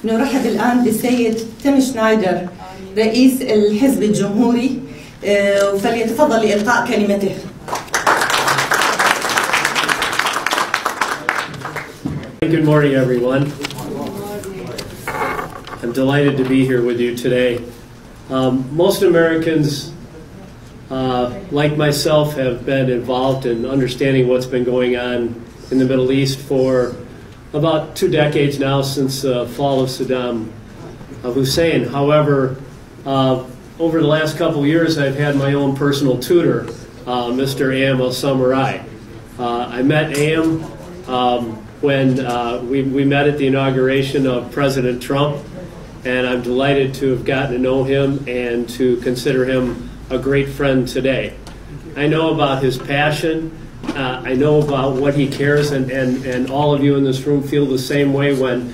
نرحب الآن بالسيد تيم شنايدر رئيس الحزب الجمهوري فليتفضل لإلقاء كلمته. Good morning, everyone. I'm delighted to be here with you today. Most Americans, like myself, have been involved in understanding what's been going on in the Middle East for about 2 decades now, since the fall of Saddam Hussein. However, over the last couple of years, I've had my own personal tutor, Mr. AL-MASHHADAni. I met AM when we met at the inauguration of President Trump, and I'm delighted to have gotten to know him and to consider him a great friend today. I know about his passion. I know about what he cares, and all of you in this room feel the same way. When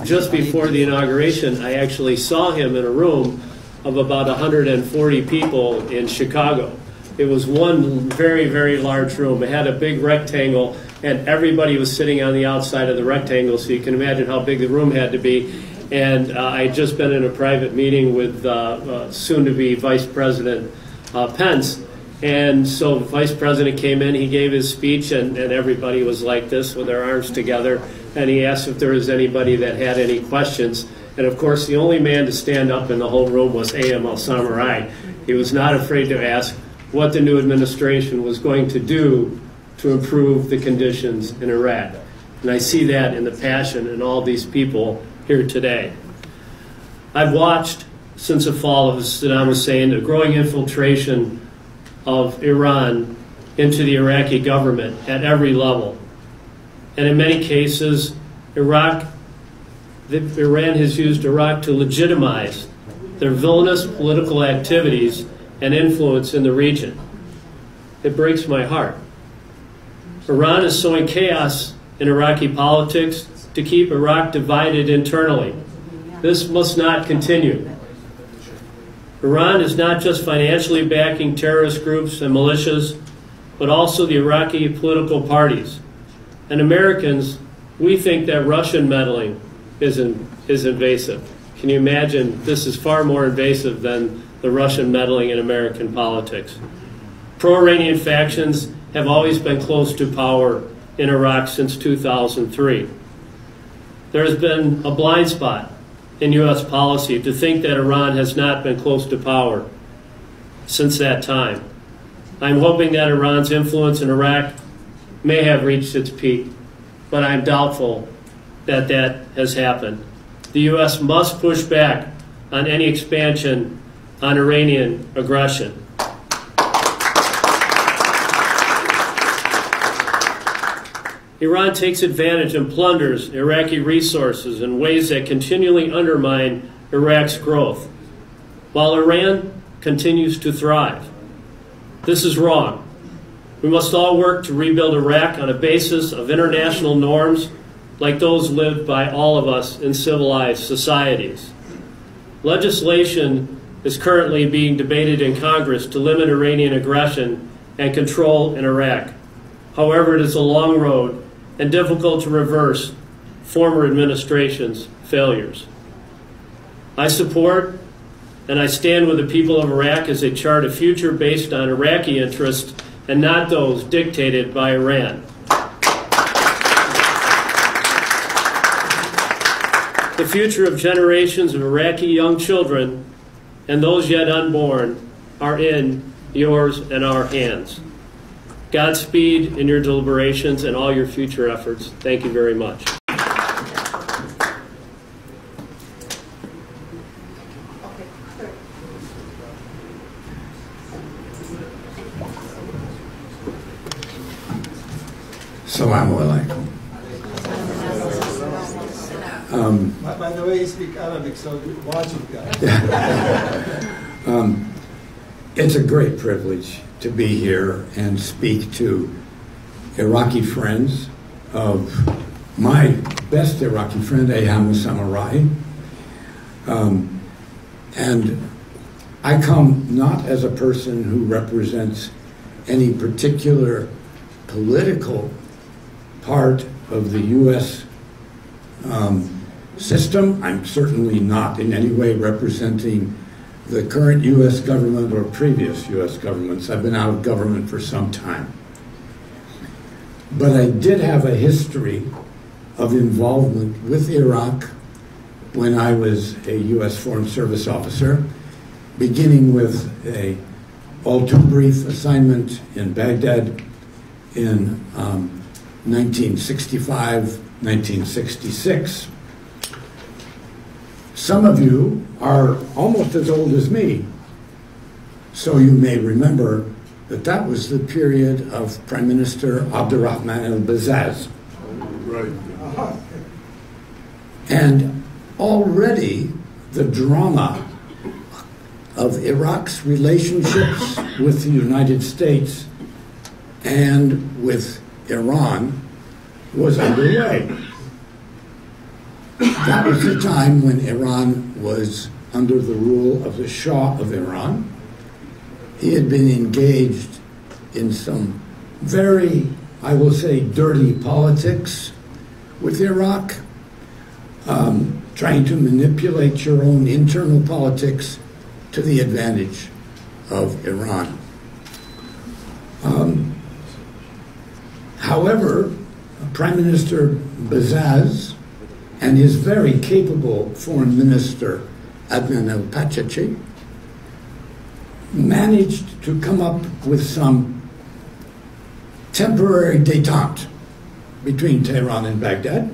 just before the inauguration, I actually saw him in a room of about 140 people in Chicago. It was one very, very large room. It had a big rectangle, and everybody was sitting on the outside of the rectangle, so you can imagine how big the room had to be. And I had just been in a private meeting with soon-to-be Vice President Pence. And so the Vice President came in, he gave his speech, and everybody was like this with their arms together. And he asked if there was anybody that had any questions. And of course, the only man to stand up in the whole room was AL-MASHHADAni. He was not afraid to ask what the new administration was going to do to improve the conditions in Iraq. And I see that in the passion in all these people here today. I've watched, since the fall of Saddam Hussein, a growing infiltration of Iran into the Iraqi government at every level. And in many cases, Iran has used Iraq to legitimize their villainous political activities and influence in the region. It breaks my heart. Iran is sowing chaos in Iraqi politics to keep Iraq divided internally. This must not continue. Iran is not just financially backing terrorist groups and militias, but also the Iraqi political parties. And Americans, we think that Russian meddling is invasive. Can you imagine? This is far more invasive than the Russian meddling in American politics. Pro-Iranian factions have always been close to power in Iraq since 2003. There has been a blind spot in U.S. policy to think that Iran has not been close to power since that time. I'm hoping that Iran's influence in Iraq may have reached its peak, but I'm doubtful that that has happened. The U.S. must push back on any expansion on Iranian aggression. Iran takes advantage and plunders Iraqi resources in ways that continually undermine Iraq's growth, while Iran continues to thrive. This is wrong. We must all work to rebuild Iraq on a basis of international norms like those lived by all of us in civilized societies. Legislation is currently being debated in Congress to limit Iranian aggression and control in Iraq. However, it is a long road and difficult to reverse former administration's failures. I support and I stand with the people of Iraq as they chart a future based on Iraqi interests and not those dictated by Iran. The future of generations of Iraqi young children and those yet unborn are in yours and our hands. Godspeed in your deliberations and all your future efforts. Thank you very much. Assalamu alaikum. By the way, you speak Arabic, so watch it, guys. It's a great privilege to be here and speak to Iraqi friends of my best Iraqi friend, AL-MASHHADAni. And I come not as a person who represents any particular political part of the U.S. system. I'm certainly not in any way representing the current U.S. government or previous U.S. governments. I've been out of government for some time. But I did have a history of involvement with Iraq when I was a U.S. Foreign Service officer, beginning with a all-too-brief assignment in Baghdad in 1965, 1966. Some of you are almost as old as me, so you may remember that that was the period of Prime Minister Abdurrahman al-Bazzaz. Right. And already the drama of Iraq's relationships with the United States and with Iran was underway. That was the time when Iran was under the rule of the Shah of Iran. He had been engaged in some very, I will say, dirty politics with Iraq, trying to manipulate your own internal politics to the advantage of Iran. However, Prime Minister Bazzaz and his very capable Foreign Minister Adnan al-Pachachi managed to come up with some temporary détente between Tehran and Baghdad.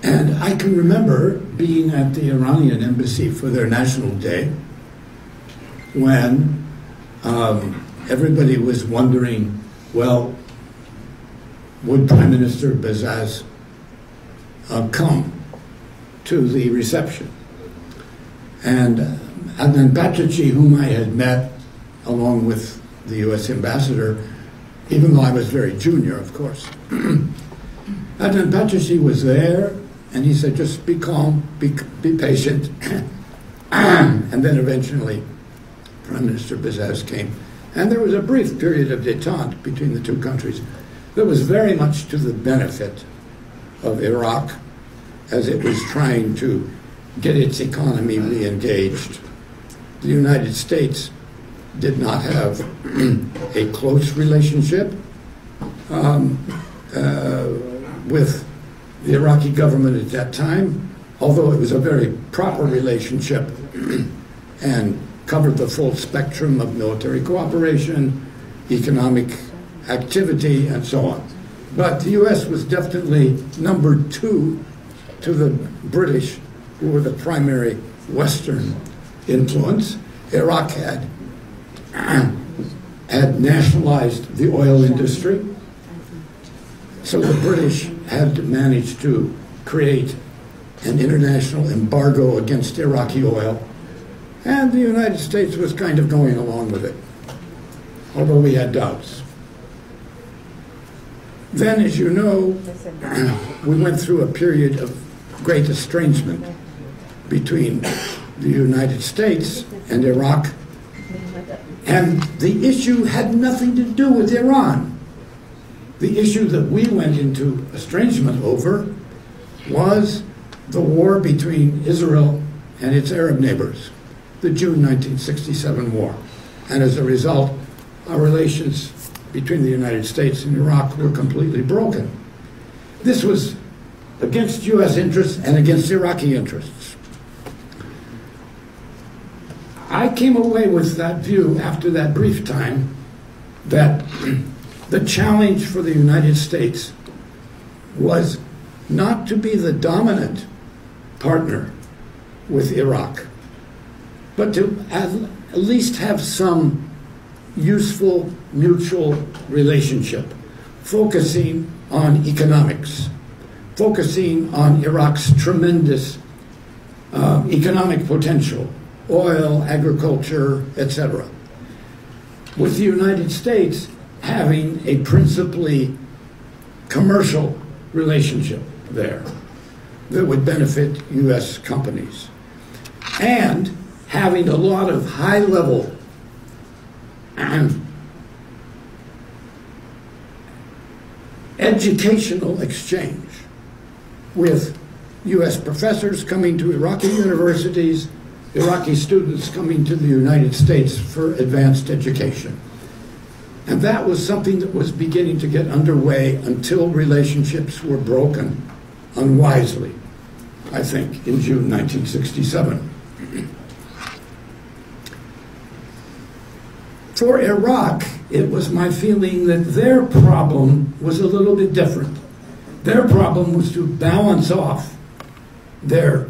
And I can remember being at the Iranian embassy for their National Day when everybody was wondering, well, would Prime Minister Bazzaz come to the reception? And Adnan Pachachi, whom I had met along with the U.S. ambassador, even though I was very junior, of course. Adnan Pachachi was there, and he said, just be calm, be patient. And then eventually, Prime Minister Bazzaz came. And there was a brief period of détente between the two countries that was very much to the benefit of Iraq as it was trying to get its economy re-engaged. The United States did not have a close relationship with the Iraqi government at that time, although it was a very proper relationship and covered the full spectrum of military cooperation, economic activity, and so on. But the U.S. was definitely number two to the British, who were the primary Western influence. Iraq had nationalized the oil industry, so the British had managed to create an international embargo against Iraqi oil, and the United States was kind of going along with it, although we had doubts. Then, as you know, we went through a period of great estrangement between the United States and Iraq, and the issue had nothing to do with Iran. The issue that we went into estrangement over was the war between Israel and its Arab neighbors, the June 1967 war. And as a result, our relations between the United States and Iraq were completely broken. This was against U.S. interests and against Iraqi interests. I came away with that view after that brief time that the challenge for the United States was not to be the dominant partner with Iraq, but to at least have some useful mutual relationship, focusing on economics, focusing on Iraq's tremendous economic potential, oil, agriculture, etc., with the United States having a principally commercial relationship there that would benefit U.S. companies, and having a lot of high-level educational exchange with U.S. professors coming to Iraqi universities, Iraqi students coming to the United States for advanced education. And that was something that was beginning to get underway until relationships were broken unwisely, I think, in June 1967. For Iraq, it was my feeling that their problem was a little bit different. Their problem was to balance off their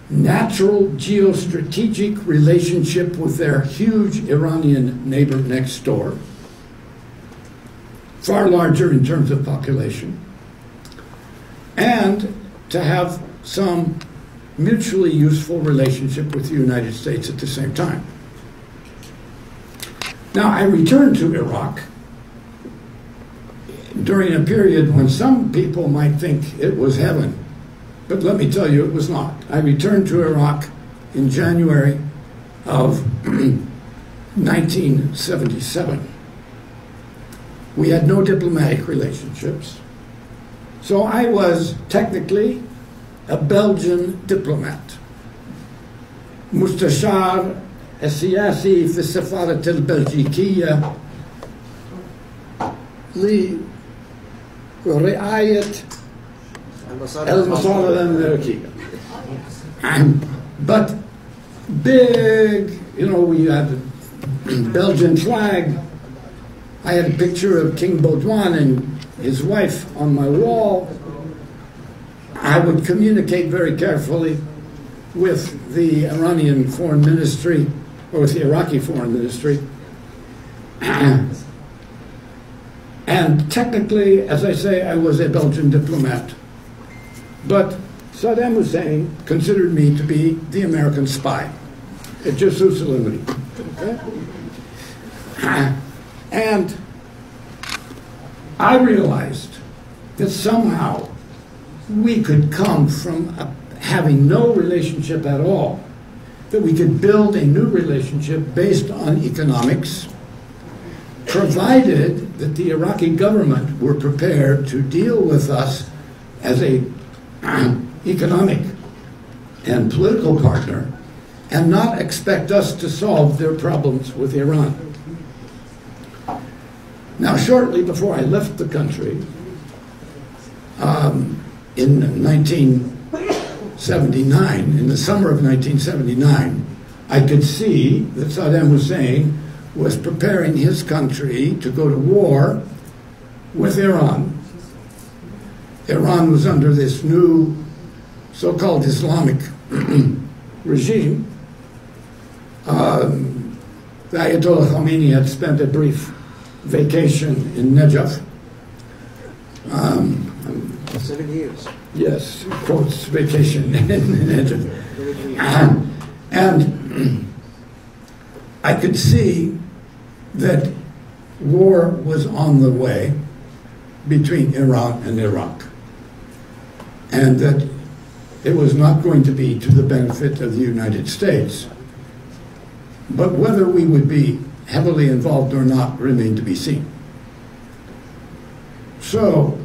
natural geostrategic relationship with their huge Iranian neighbor next door, far larger in terms of population, and to have some mutually useful relationship with the United States at the same time. Now, I returned to Iraq during a period when some people might think it was heaven, but let me tell you, it was not. I returned to Iraq in January of 1977. We had no diplomatic relationships, so I was technically a Belgian diplomat. مستشار السياسي في السفارة البلجيكية لرعاية المصالح الأمريكية. But big, we had a Belgian flag. I had a picture of King Baudouin and his wife on my wall. I would communicate very carefully with the Iranian foreign ministry, or with the Iraqi foreign ministry. And technically, as I say, I was a Belgian diplomat. But Saddam Hussein considered me to be the American spy, a jasus al-Amri. And I realized that somehow we could come from having no relationship at all, that we could build a new relationship based on economics, provided that the Iraqi government were prepared to deal with us as a economic and political partner and not expect us to solve their problems with Iran. Now, shortly before I left the country, in 1979, in the summer of 1979, I could see that Saddam Hussein was preparing his country to go to war with Iran. Iran was under this new so-called Islamic regime. The Ayatollah Khomeini had spent a brief vacation in Najaf. 7 years. Yes, quotes vacation in Najaf. And I could see that war was on the way between Iran and Iraq, and that it was not going to be to the benefit of the United States. But whether we would be heavily involved or not remained to be seen. So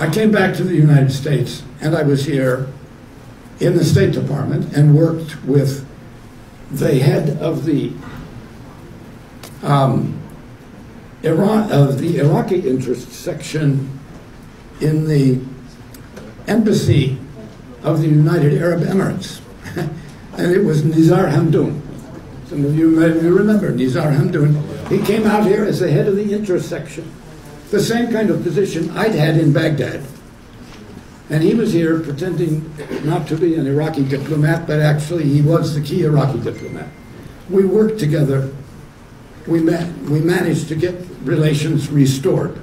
I came back to the United States, and I was here in the State Department and worked with the head of the Iraqi interest section in the embassy of the United Arab Emirates, and it was Nizar Hamdoun. Some of you may remember Nizar Hamdoun. He came out here as the head of the interest section, the same kind of position I'd had in Baghdad. And he was here pretending not to be an Iraqi diplomat, but actually he was the key Iraqi diplomat. We worked together. We managed to get relations restored.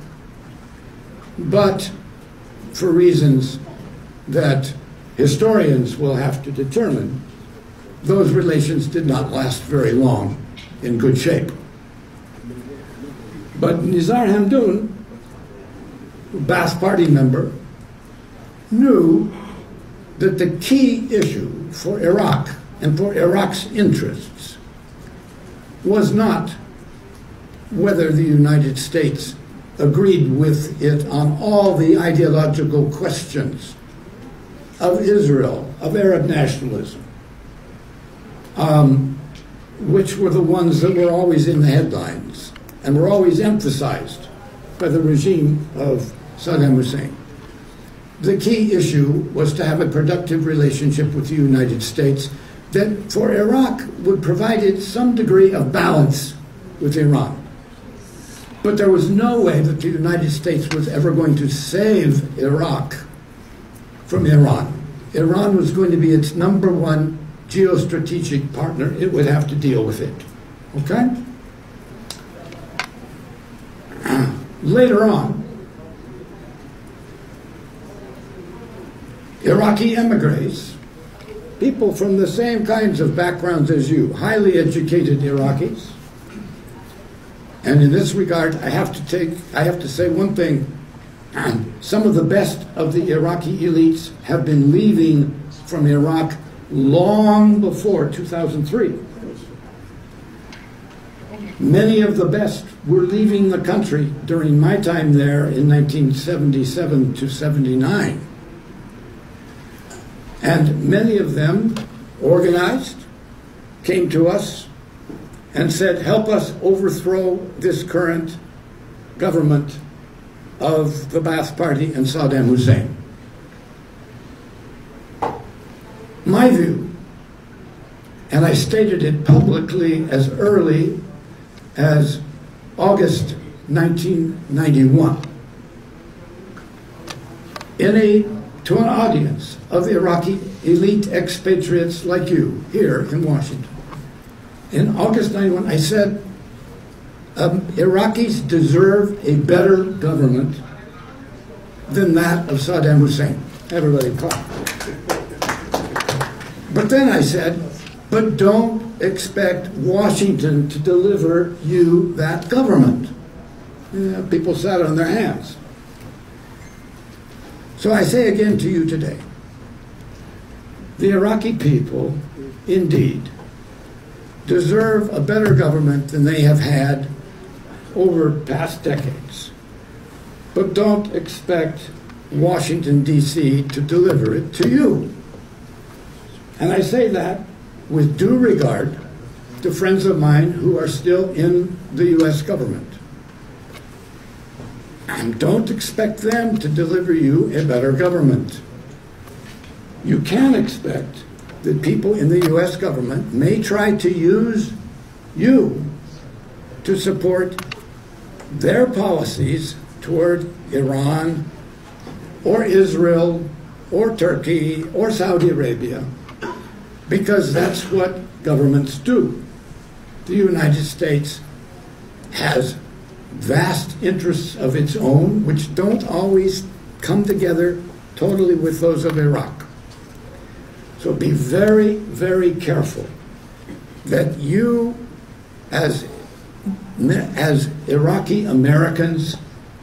But for reasons that historians will have to determine, those relations did not last very long in good shape. But Nizar Hamdoun, Ba'ath Party member, knew that the key issue for Iraq and for Iraq's interests was not whether the United States agreed with it on all the ideological questions of Israel, of Arab nationalism, which were the ones that were always in the headlines and were always emphasized by the regime of Saddam Hussein. The key issue was to have a productive relationship with the United States that for Iraq would provide it some degree of balance with Iran. But there was no way that the United States was ever going to save Iraq from Iran. Iran was going to be its number one geostrategic partner. It would have to deal with it. Okay? Later on, Iraqi emigres, people from the same kinds of backgrounds as you, highly educated Iraqis. And in this regard, I have to say one thing. Some of the best of the Iraqi elites have been leaving from Iraq long before 2003. Many of the best were leaving the country during my time there in 1977 to 79. And many of them organized, came to us, and said, help us overthrow this current government of the Ba'ath Party and Saddam Hussein. My view, and I stated it publicly as early as August 1991, to an audience of Iraqi elite expatriates like you here in Washington. In August 91, I said, Iraqis deserve a better government than that of Saddam Hussein. Everybody clap. But then I said, but don't expect Washington to deliver you that government. People sat on their hands. So I say again to you today, the Iraqi people, indeed, deserve a better government than they have had over past decades. But don't expect Washington, D.C. to deliver it to you. And I say that with due regard to friends of mine who are still in the U.S. government. And don't expect them to deliver you a better government. You can expect that people in the U.S. government may try to use you to support their policies toward Iran or Israel or Turkey or Saudi Arabia, because that's what governments do. The United States has vast interests of its own, which don't always come together totally with those of Iraq. So be very, very careful that you, as Iraqi Americans,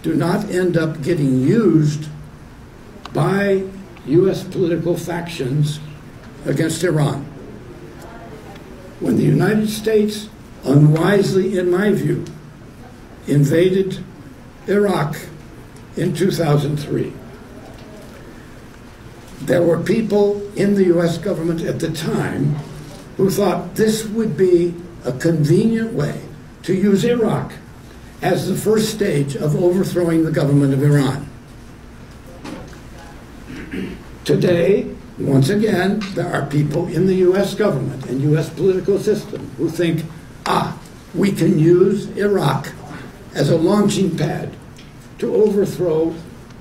do not end up getting used by U.S. political factions against Iran. When the United States, unwisely in my view, invaded Iraq in 2003, there were people in the U.S. government at the time who thought this would be a convenient way to use Iraq as the first stage of overthrowing the government of Iran. Today, once again, there are people in the U.S. government and U.S. political system who think, we can use Iraq as a launching pad to overthrow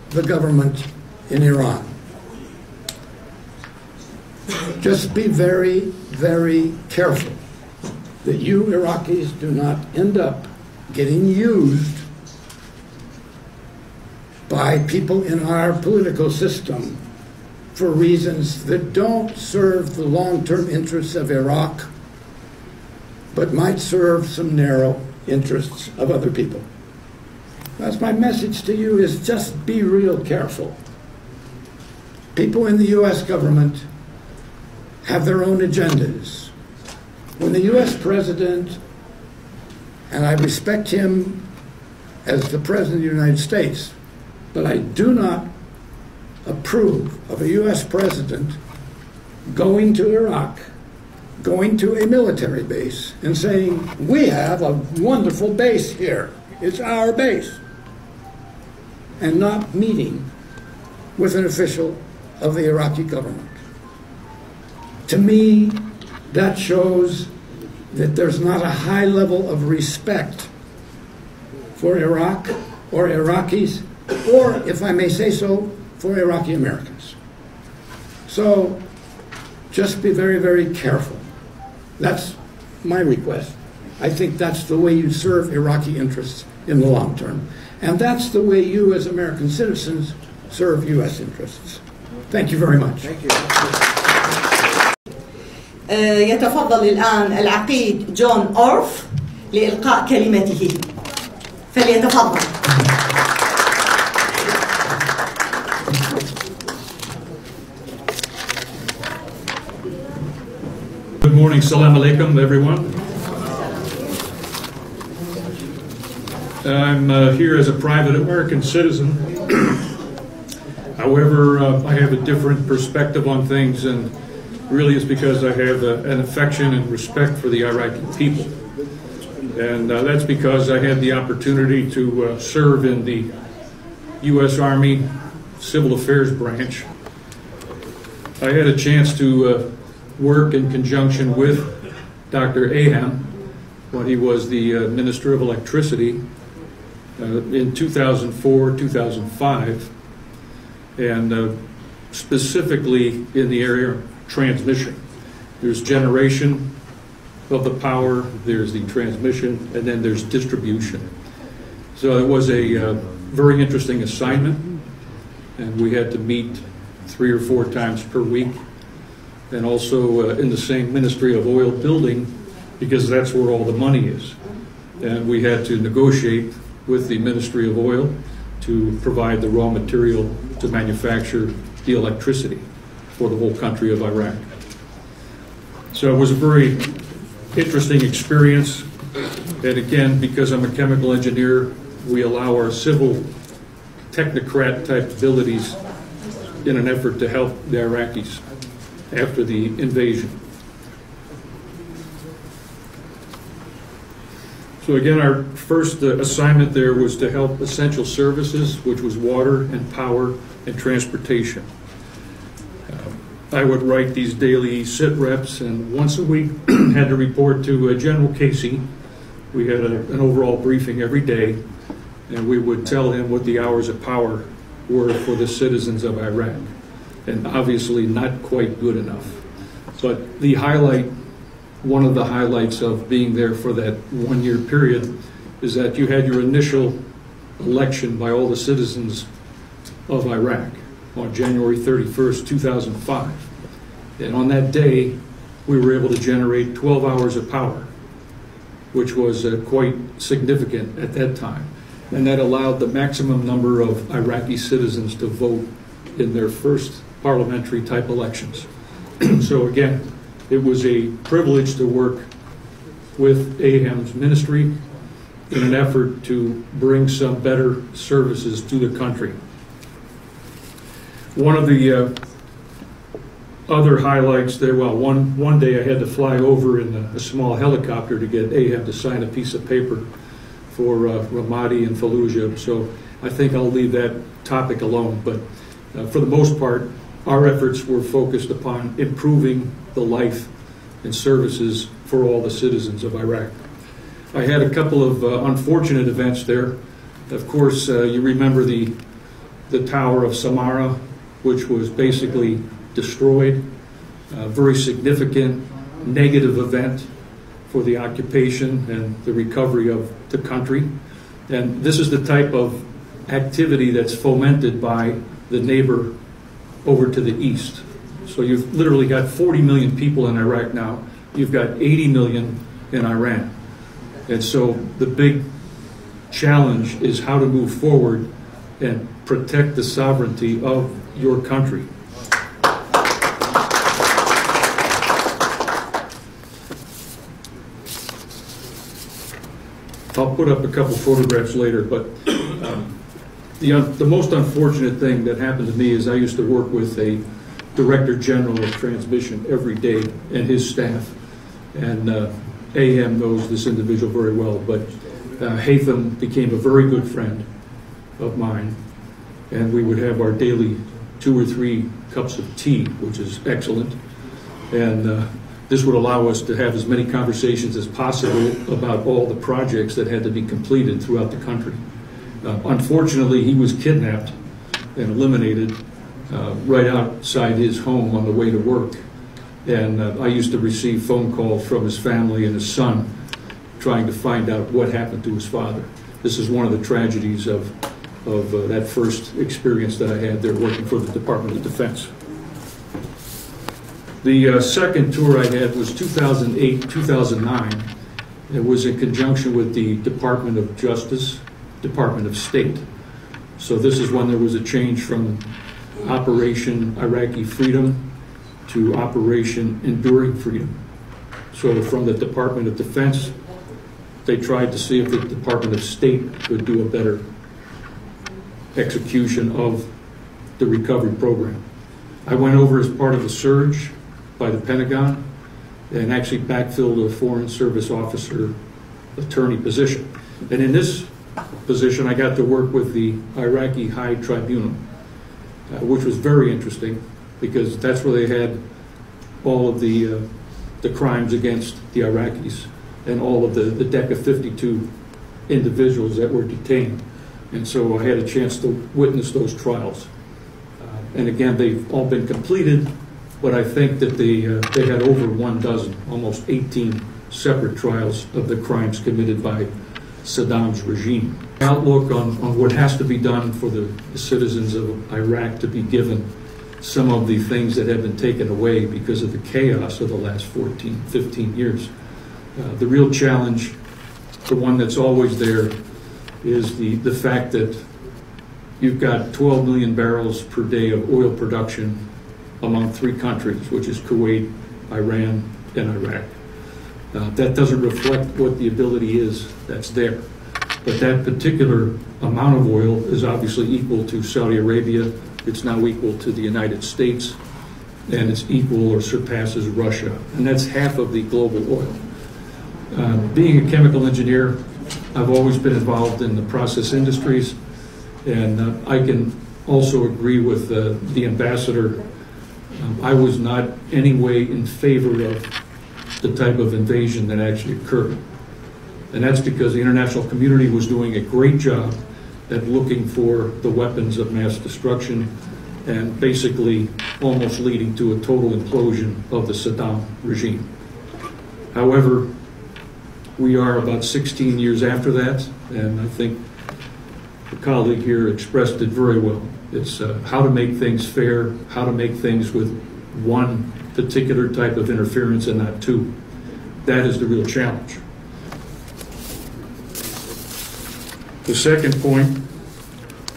the government in Iran. Just be very, very careful that you Iraqis do not end up getting used by people in our political system for reasons that don't serve the long-term interests of Iraq, but might serve some narrow interests of other people. That's my message to you, is just be real careful. People in the U.S. government have their own agendas. When the U.S. president, and I respect him as the president of the United States, but I do not approve of a U.S. president going to Iraq, going to a military base and saying, we have a wonderful base here, it's our base, and not meeting with an official of the Iraqi government. To me, that shows that there's not a high level of respect for Iraq or Iraqis, or, if I may say so, for Iraqi Americans. So just be very, very careful. That's my request. I think that's the way you serve Iraqi interests in the long term. And that's the way you, as American citizens, serve U.S. interests. Thank you very much. Thank you. يتفضل الآن العقيد جون أورف لإلقاء كلمته. فليتفضل. Good morning, salam alaikum, everyone. I'm here as a private American citizen. However, I have a different perspective on things, and really it's because I have an affection and respect for the Iraqi people. And that's because I had the opportunity to serve in the U.S. Army Civil Affairs Branch. I had a chance to work in conjunction with Dr. Aham when he was the Minister of Electricity in 2004, 2005, and specifically in the area of transmission. There's generation of the power, there's the transmission, and then there's distribution. So it was a very interesting assignment, and we had to meet 3 or 4 times per week, and also in the same Ministry of Oil building, because that's where all the money is. And we had to negotiate with the Ministry of Oil to provide the raw material to manufacture the electricity for the whole country of Iraq. So it was a very interesting experience. And again, because I'm a chemical engineer, we allow our civil technocrat type abilities in an effort to help the Iraqis after the invasion. So again, our first assignment there was to help essential services, which was water and power and transportation. I would write these daily sit reps, and once a week had to report to General Casey. We had an overall briefing every day, and we would tell him what the hours of power were for the citizens of Iraq. And obviously not quite good enough. But the highlight, one of the highlights of being there for that 1-year period is that you had your initial election by all the citizens of Iraq on January 31st, 2005. And on that day, we were able to generate 12 hours of power, which was quite significant at that time. And that allowed the maximum number of Iraqi citizens to vote in their first parliamentary type elections. So again, it was a privilege to work with Aham's ministry in an effort to bring some better services to the country. One of the other highlights there, well, one day I had to fly over in a small helicopter to get Aham to sign a piece of paper for Ramadi and Fallujah, so I think I'll leave that topic alone. But for the most part, our efforts were focused upon improving the life and services for all the citizens of Iraq. I had a couple of unfortunate events there. Of course, you remember the Tower of Samara, which was basically destroyed. A very significant negative event for the occupation and the recovery of the country. And this is the type of activity that's fomented by the neighbor over to the east. So you've literally got 40 million people in Iraq now. You've got 80 million in Iran. And so the big challenge is how to move forward and protect the sovereignty of your country. I'll put up a couple photographs later, but The most unfortunate thing that happened to me is I used to work with a Director General of Transmission every day and his staff. And AM knows this individual very well, but Hatham became a very good friend of mine. And we would have our daily 2 or 3 cups of tea, which is excellent. And this would allow us to have as many conversations as possible about all the projects that had to be completed throughout the country. Unfortunately, he was kidnapped and eliminated right outside his home on the way to work. And I used to receive phone calls from his family and his son trying to find out what happened to his father. This is one of the tragedies of that first experience that I had there working for the Department of Defense. The second tour I had was 2008, 2009. It was in conjunction with the Department of Justice, Department of State. So this is when there was a change from Operation Iraqi Freedom to Operation Enduring Freedom. So from the Department of Defense, they tried to see if the Department of State could do a better execution of the recovery program. I went over as part of the surge by the Pentagon and actually backfilled a Foreign Service Officer attorney position. And in this position, I got to work with the Iraqi High Tribunal, which was very interesting because that's where they had all of the crimes against the Iraqis and all of the DECA 52 individuals that were detained. And so I had a chance to witness those trials. And again, they've all been completed, but I think that they had over 12, almost 18 separate trials of the crimes committed by Saddam's regime. Outlook on what has to be done for the citizens of Iraq to be given some of the things that have been taken away because of the chaos of the last 14, 15 years. The real challenge, the one that's always there, is the fact that you've got 12 million barrels per day of oil production among 3 countries, which is Kuwait, Iran, and Iraq. That doesn't reflect what the ability is that's there. But that particular amount of oil is obviously equal to Saudi Arabia. It's now equal to the United States, and it's equal or surpasses Russia. And that's half of the global oil. Being a chemical engineer, I've always been involved in the process industries, and I can also agree with the ambassador. I was not any way in favor of the type of invasion that actually occurred. And that's because the international community was doing a great job at looking for the weapons of mass destruction and basically almost leading to a total implosion of the Saddam regime. However, we are about 16 years after that, and I think the colleague here expressed it very well. It's how to make things fair, how to make things with one particular type of interference and not 2. That is the real challenge. The second point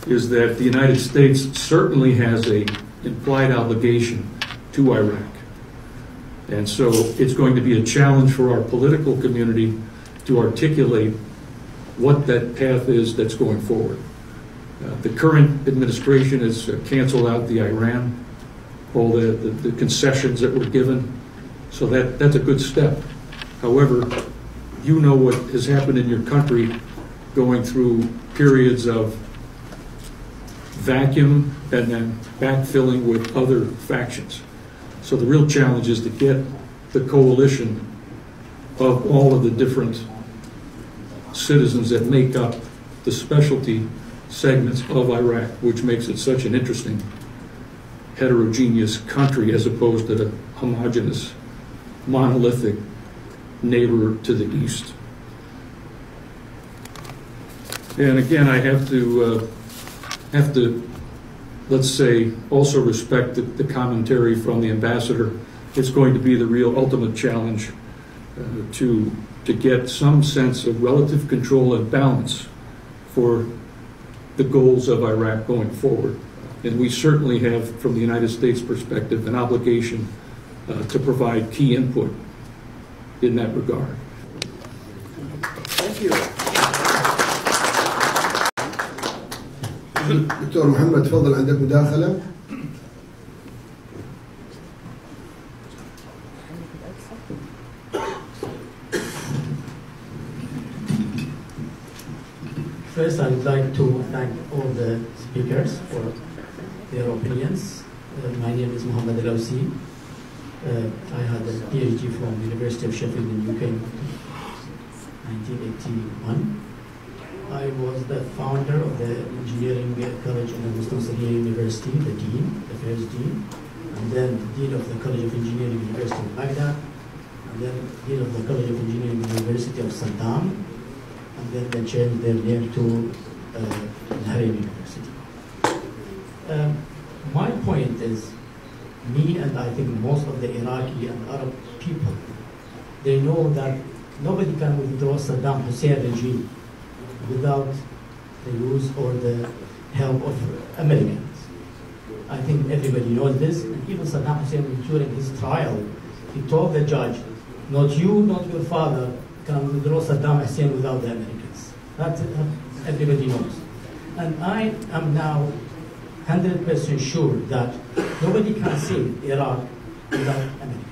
is that the United States certainly has an implied obligation to Iraq. And so it's going to be a challenge for our political community to articulate what that path is that's going forward. The current administration has canceled out the Iran, all the concessions that were given, so that's a good step. However, you know what has happened in your country going through periods of vacuum and then backfilling with other factions. So the real challenge is to get the coalition of all of the different citizens that make up the specialty segments of Iraq, which makes it such an interesting heterogeneous country as opposed to the homogeneous, monolithic neighbor to the east. And again, I have to, let's say, also respect the commentary from the ambassador. It's going to be the real ultimate challenge to get some sense of relative control and balance for the goals of Iraq going forward. And we certainly have, from the United States perspective, an obligation to provide key input in that regard. Thank you. دكتور محمد تفضل عندك مداخلة. First, I would like to thank all the speakers for their opinions. My name is Mohammed Al-Awsi. I had a PhD from the University of Sheffield in UK in 1981. I was the founder of the Engineering College in Washington University, the dean, the first dean, and then dean of the College of Engineering University of Baghdad, and then dean of the College of Engineering University of Saddam, and then they changed their name to Al-Hariri University. My point is, me and I think most of the Iraqi and Arab people, they know that nobody can withdraw Saddam Hussein regime without the use or the help of Americans. I think everybody knows this, and even Saddam Hussein, during his trial, he told the judge, not you, not your father, can withdraw Saddam Hussein without the Americans. That everybody knows. And I am now 100% sure that nobody can save Iraq without America.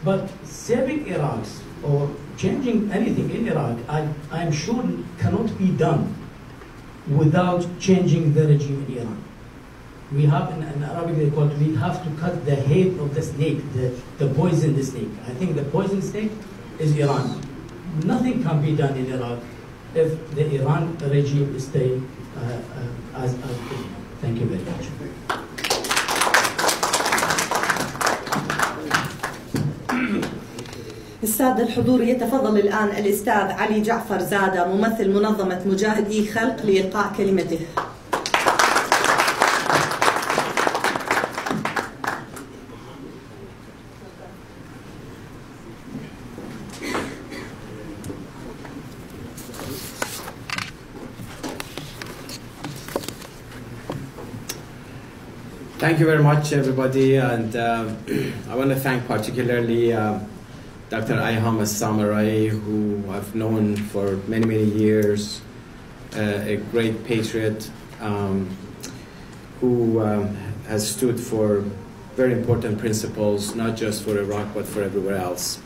But saving Iraq or changing anything in Iraq, I am sure cannot be done without changing the regime in Iran. We have, in Arabic they call it, we have to cut the head of the snake, the poison snake. I think the poison snake is Iran. Nothing can be done in Iraq if the Iran regime stays as it is. Thank you very much. السادة الحضور، يتفضل الآن الأستاذ علي جعفر زادة ممثل منظمة مجاهدي خلق لإلقاء كلمته. Thank you very much, everybody, and I want to thank particularly Dr. Ayham As-Samarrai, who I've known for many, many years, a great patriot who has stood for very important principles, not just for Iraq, but for everywhere else.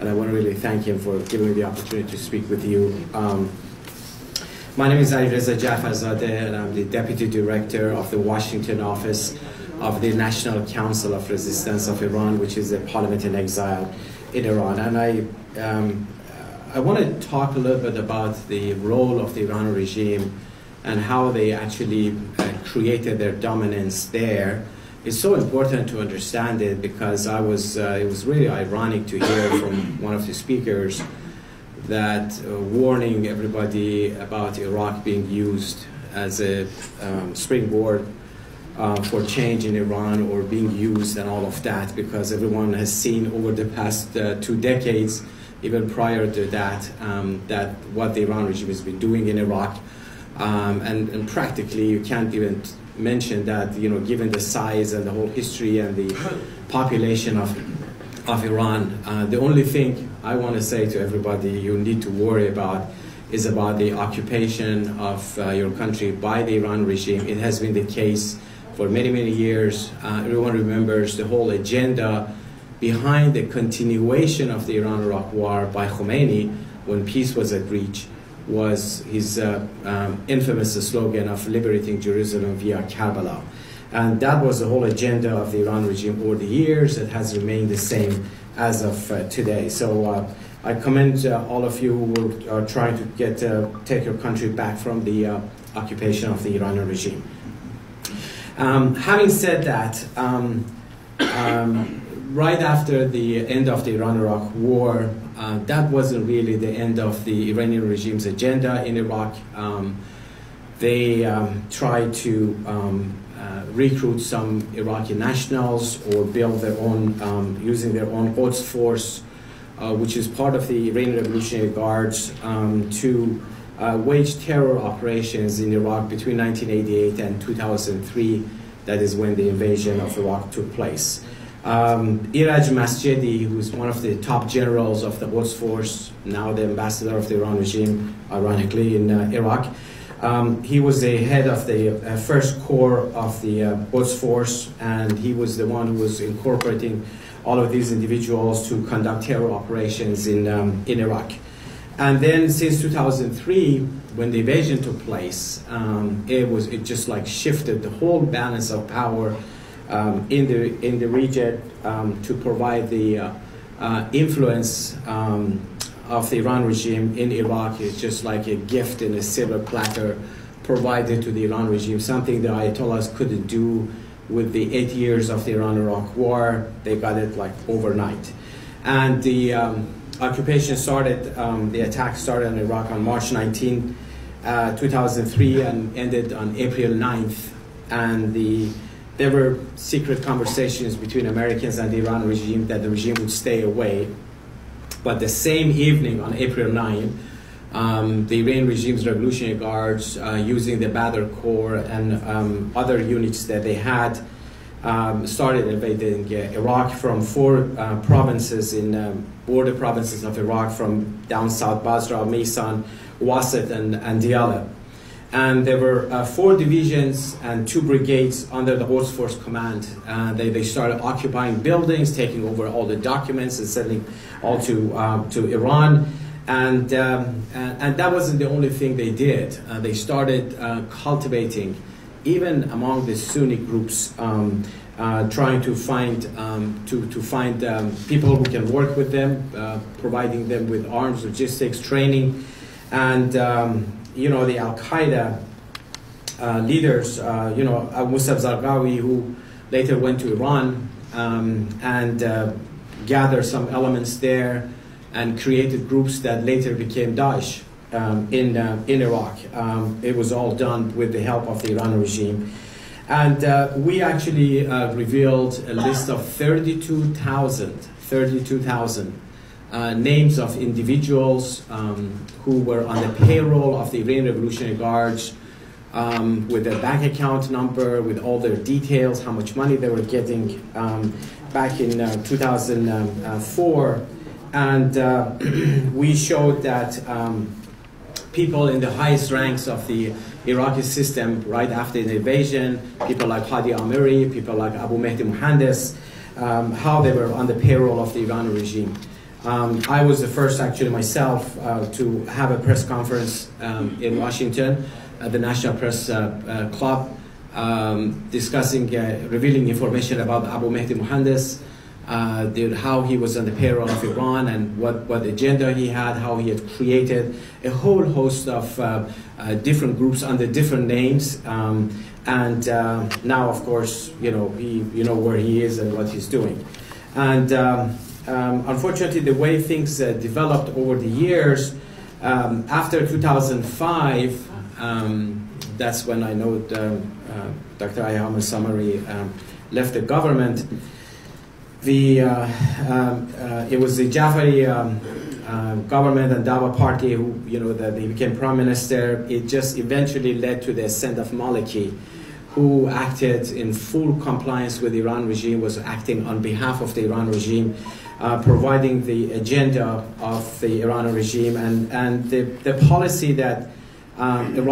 And I want to really thank him for giving me the opportunity to speak with you. My name is Alireza Jafarzadeh, and I'm the Deputy Director of the Washington office of the National Council of Resistance of Iran, which is a parliament in exile in Iran. And I want to talk a little bit about the role of the Iran regime and how they actually created their dominance there. It's so important to understand it because it was really ironic to hear from one of the speakers that warning everybody about Iraq being used as a springboard for change in Iran, or being used and all of that, because everyone has seen over the past 2 decades, even prior to that, that what the Iran regime has been doing in Iraq. And practically you can't even mention that, you know, given the size and the whole history and the population of Iran, the only thing I want to say to everybody you need to worry about is about the occupation of your country by the Iran regime. It has been the case for many, many years. Everyone remembers the whole agenda behind the continuation of the Iran-Iraq war by Khomeini when peace was agreed was his infamous slogan of liberating Jerusalem via Karbala. And that was the whole agenda of the Iran regime over the years. It has remained the same as of today. So I commend all of you who are trying to take your country back from the occupation of the Iranian regime. Having said that, right after the end of the Iran-Iraq war, that wasn't really the end of the Iranian regime's agenda in Iraq. They tried to recruit some Iraqi nationals or build their own, using their own Quds force, which is part of the Iranian Revolutionary Guards, to wage terror operations in Iraq between 1988 and 2003. That is when the invasion of Iraq took place. Iraj Masjidi, who is one of the top generals of the Quds force, now the ambassador of the Iran regime, ironically, in Iraq, He was the head of the first corps of the Quds Force, and he was the one who was incorporating all of these individuals to conduct terror operations in Iraq. And then since 2003, when the invasion took place, it just like shifted the whole balance of power in the region to provide the influence of the Iran regime in Iraq. Is just like a gift in a silver platter provided to the Iran regime, something the Ayatollahs couldn't do with the 8 years of the Iran-Iraq war. They got it like overnight. And the occupation started, the attack started in Iraq on March 19, 2003 and ended on April 9th. And there were secret conversations between Americans and the Iran regime that the regime would stay away. But the same evening on April 9, the Iran regime's Revolutionary Guards, using the Badr Corps and other units that they had, started invading Iraq from 4 provinces in border provinces of Iraq, from down south, Basra, Maysan, Wasit, and Diyala. And there were 4 divisions and 2 brigades under the Quds Force command. They started occupying buildings, taking over all the documents and sending all to Iran. And that wasn't the only thing they did. They started cultivating, even among the Sunni groups, trying to find people who can work with them, providing them with arms, logistics, training, and you know, the Al-Qaeda leaders, you know, Musab Zarqawi, who later went to Iran and gathered some elements there and created groups that later became Daesh in Iraq. It was all done with the help of the Iran regime. And we actually revealed a list of 32,000 names of individuals who were on the payroll of the Iran Revolutionary Guards, with their bank account number, with all their details, how much money they were getting back in 2004. And we showed that people in the highest ranks of the Iraqi system right after the invasion, people like Hadi Amiri, people like Abu Mehdi Muhandis, how they were on the payroll of the Iran regime. I was the first, actually, myself, to have a press conference in Washington at the National Press Club, discussing, revealing information about Abu Mehdi Muhandis, how he was on the payroll of Iran and what agenda he had, how he had created a whole host of different groups under different names. And now, of course, you know where he is and what he's doing. And unfortunately, the way things developed over the years, after 2005, that's when I know Dr. Ayham Samari left the government. It was the Jafari government and Dawa party who, that he became prime minister. It just eventually led to the ascent of Maliki, who acted in full compliance with the Iran regime, was acting on behalf of the Iran regime, providing the agenda of the Iran regime, and the policy that the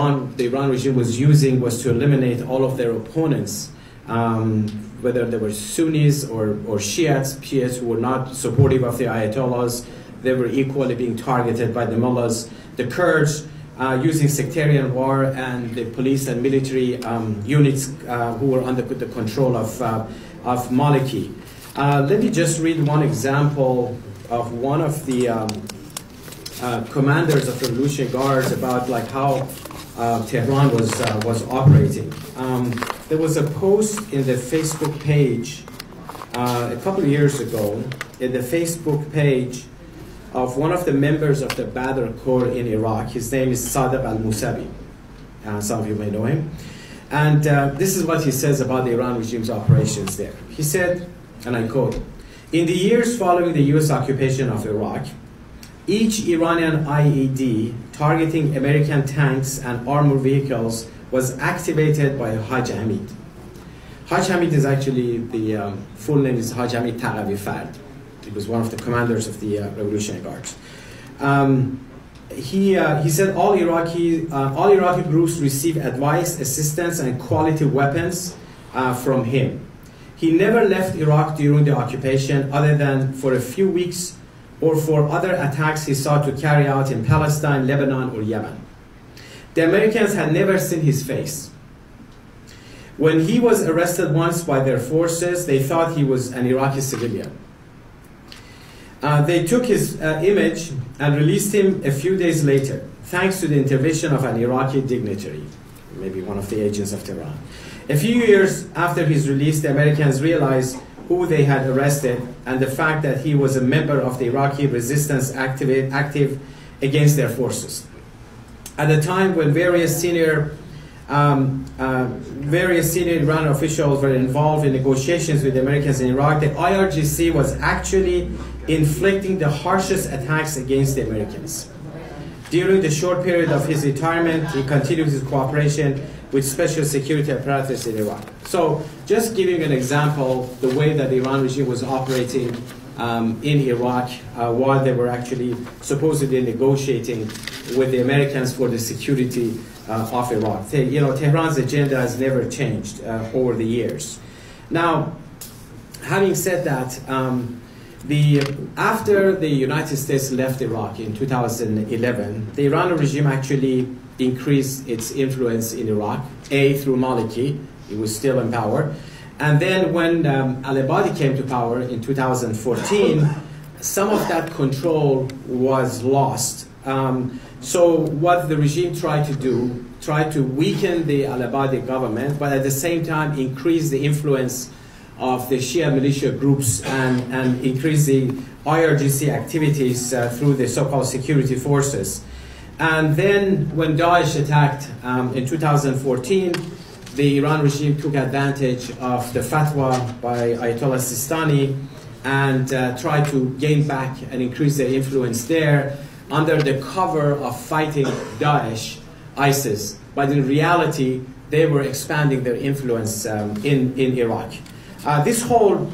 Iran regime was using was to eliminate all of their opponents, whether they were Sunnis or Shiites who were not supportive of the Ayatollahs. They were equally being targeted by the mullahs. The Kurds, using sectarian war, and the police and military units who were under the control of Maliki. Let me just read one example of one of the commanders of Revolutionary Guards about how Tehran was operating. There was a post in the Facebook page a couple of years ago, in the Facebook page of one of the members of the Badr Corps in Iraq. His name is Sadiq al-Musabi. Some of you may know him. And this is what he says about the Iran regime's operations there. He said, and I quote, "In the years following the US occupation of Iraq, each Iranian IED targeting American tanks and armored vehicles was activated by Haj Hamid." Haj Hamid is actually, the full name is Haj Hamid Taqavi Fard. He was one of the commanders of the Revolutionary Guards. he said all Iraqi groups receive advice, assistance, and quality weapons from him. He never left Iraq during the occupation other than for a few weeks or for other attacks he sought to carry out in Palestine, Lebanon, or Yemen. The Americans had never seen his face. When he was arrested once by their forces, they thought he was an Iraqi civilian. They took his image and released him a few days later, thanks to the intervention of an Iraqi dignitary, maybe one of the agents of Tehran. A few years after his release, the Americans realized who they had arrested and the fact that he was a member of the Iraqi resistance active against their forces. At a time when various senior Iranian officials were involved in negotiations with the Americans in Iraq, the IRGC was actually inflicting the harshest attacks against the Americans. During the short period of his retirement, he continued his cooperation with special security apparatus in Iraq. So, just giving an example, the way that the Iran regime was operating in Iraq while they were actually supposedly negotiating with the Americans for the security of Iraq. Tehran's agenda has never changed over the years. Now, having said that, after the United States left Iraq in 2011, the Iranian regime actually increased its influence in Iraq, through Maliki, he was still in power, and then when al-Abadi came to power in 2014, some of that control was lost. So what the regime tried to do, tried to weaken the al-Abadi government, but at the same time increase the influence of the Shia militia groups and increase the IRGC activities through the so-called security forces. And then when Daesh attacked in 2014, the Iran regime took advantage of the fatwa by Ayatollah Sistani and tried to gain back and increase their influence there under the cover of fighting Daesh, ISIS. But in reality, they were expanding their influence in Iraq. This whole,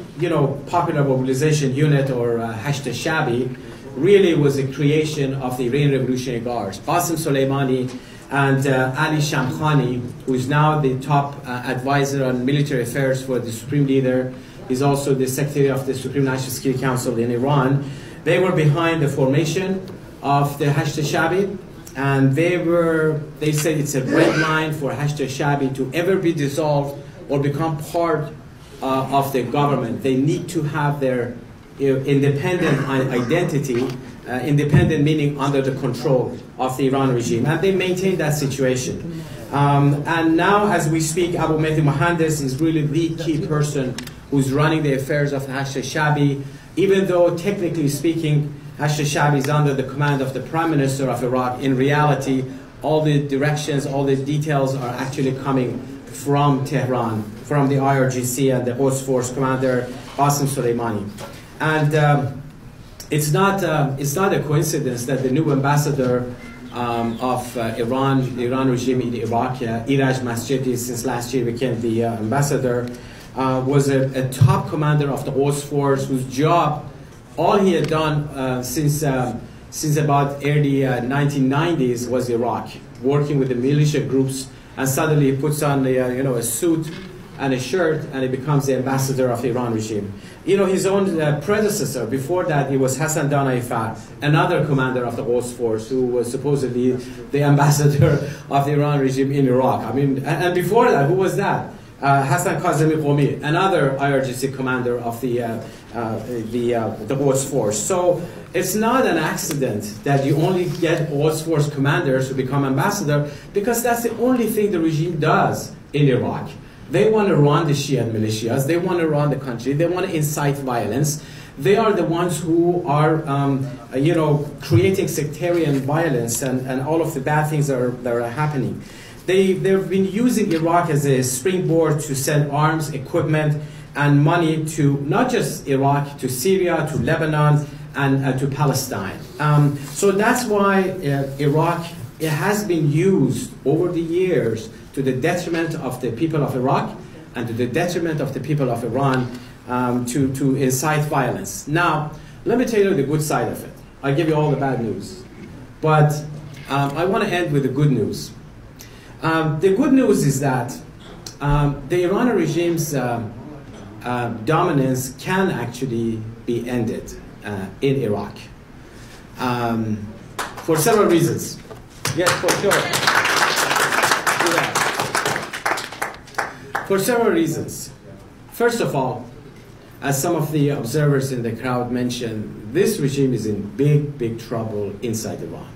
popular mobilization unit, or Hashd-e-Shabi, really was a creation of the Iranian Revolutionary Guards. Qasem Soleimani and Ali Shamkhani, who is now the top advisor on military affairs for the Supreme Leader, is also the Secretary of the Supreme National Security Council in Iran. They were behind the formation of the Hashd-e-Shabi, and they said it's a red line for Hashd-e-Shabi to ever be dissolved or become part of the government. They need to have their independent identity, independent meaning under the control of the Iran regime, and they maintain that situation. And now, as we speak, Abu Mehdi Mohandes is really the key person who's running the affairs of Hashd-e-Shabi, even though technically speaking, Hashd-e-Shabi is under the command of the Prime Minister of Iraq. In reality, all the directions, all the details are actually coming from Tehran, from the IRGC and the Quds Force Commander Qasem Soleimani. And it's not a coincidence that the new ambassador of Iran, the Iran regime in Iraq, Iraj Masjidi, since last year became the ambassador, was a top commander of the Quds Force, whose job, all he had done since about early 1990s was Iraq, working with the militia groups, and suddenly he puts on a suit and a shirt, and he becomes the ambassador of the Iran regime. His own predecessor, before that, he was Hassan Danaifar, another commander of the Quds Force, who was supposedly the ambassador of the Iran regime in Iraq. And before that, who was that? Hassan Kazemi Qomi, another IRGC commander of the Quds Force. So it's not an accident that you only get Quds Force commanders to become ambassador, because that's the only thing the regime does in Iraq. They want to run the Shia militias, they want to run the country, they want to incite violence. They are the ones who are, creating sectarian violence and all of the bad things that are happening. They've been using Iraq as a springboard to send arms, equipment, and money to not just Iraq, to Syria, to Lebanon, and to Palestine. So that's why Iraq has been used over the years to the detriment of the people of Iraq and to the detriment of the people of Iran to incite violence. Now, let me tell you the good side of it. I'll give you all the bad news. But I want to end with the good news. The good news is that the Iranian regime's dominance can actually be ended in Iraq for several reasons. Yes, for sure. For several reasons. First of all, as some of the observers in the crowd mentioned, this regime is in big, big trouble inside Iran.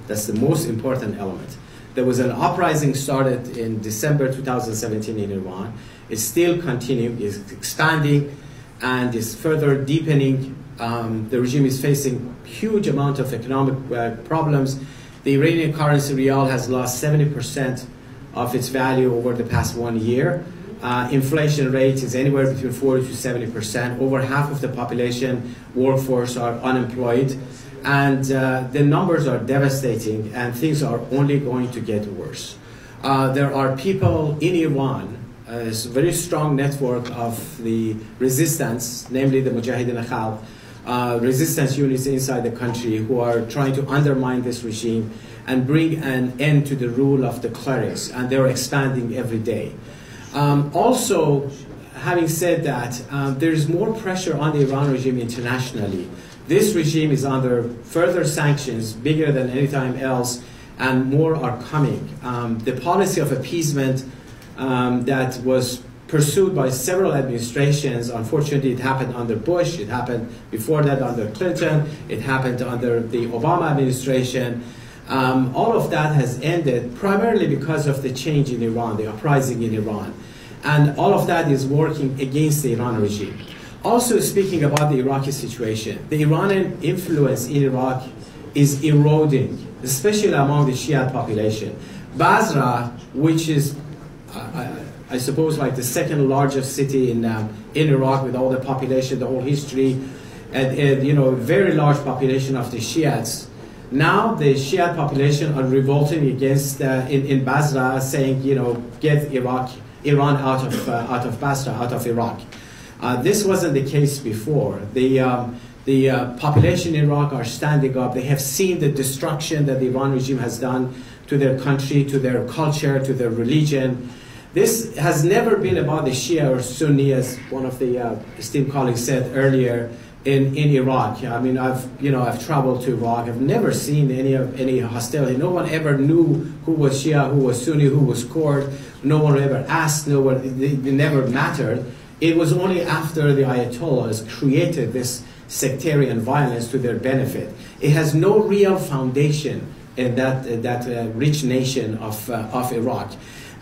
That's the most important element. There was an uprising started in December 2017 in Iran. It's still continuing, it's expanding, and is further deepening. The regime is facing huge amount of economic problems. The Iranian currency rial has lost 70% of its value over the past 1 year. Inflation rate is anywhere between 40 to 70%. Over half of the population workforce are unemployed. And the numbers are devastating, and things are only going to get worse. There are people in Iran, a very strong network of the resistance, namely the Mujahideen Khalq, resistance units inside the country who are trying to undermine this regime and bring an end to the rule of the clerics, and they're expanding every day. Also, having said that, there is more pressure on the Iran regime internationally. This regime is under further sanctions, bigger than any time else, and more are coming. The policy of appeasement that was pursued by several administrations, unfortunately it happened under Bush, it happened before that under Clinton, it happened under the Obama administration. All of that has ended primarily because of the change in Iran, the uprising in Iran. And all of that is working against the Iran regime. Also speaking about the Iraqi situation, the Iranian influence in Iraq is eroding, especially among the Shia population. Basra, which is, I suppose, like the second largest city in Iraq with all the population, the whole history, and you know, very large population of the Shiites. Now the Shia population are revolting against in Basra, saying, you know, get Iran out of Basra, out of Iraq. This wasn't the case before. The population in Iraq are standing up. They have seen the destruction that the Iran regime has done to their country, to their culture, to their religion. This has never been about the Shia or Sunni, as one of the esteemed colleagues said earlier, in Iraq. I mean, I've traveled to Iraq. I've never seen any hostility. No one ever knew who was Shia, who was Sunni, who was Kurd. No one ever asked. No one. It never mattered. It was only after the Ayatollahs created this sectarian violence to their benefit. It has no real foundation in that rich nation of Iraq.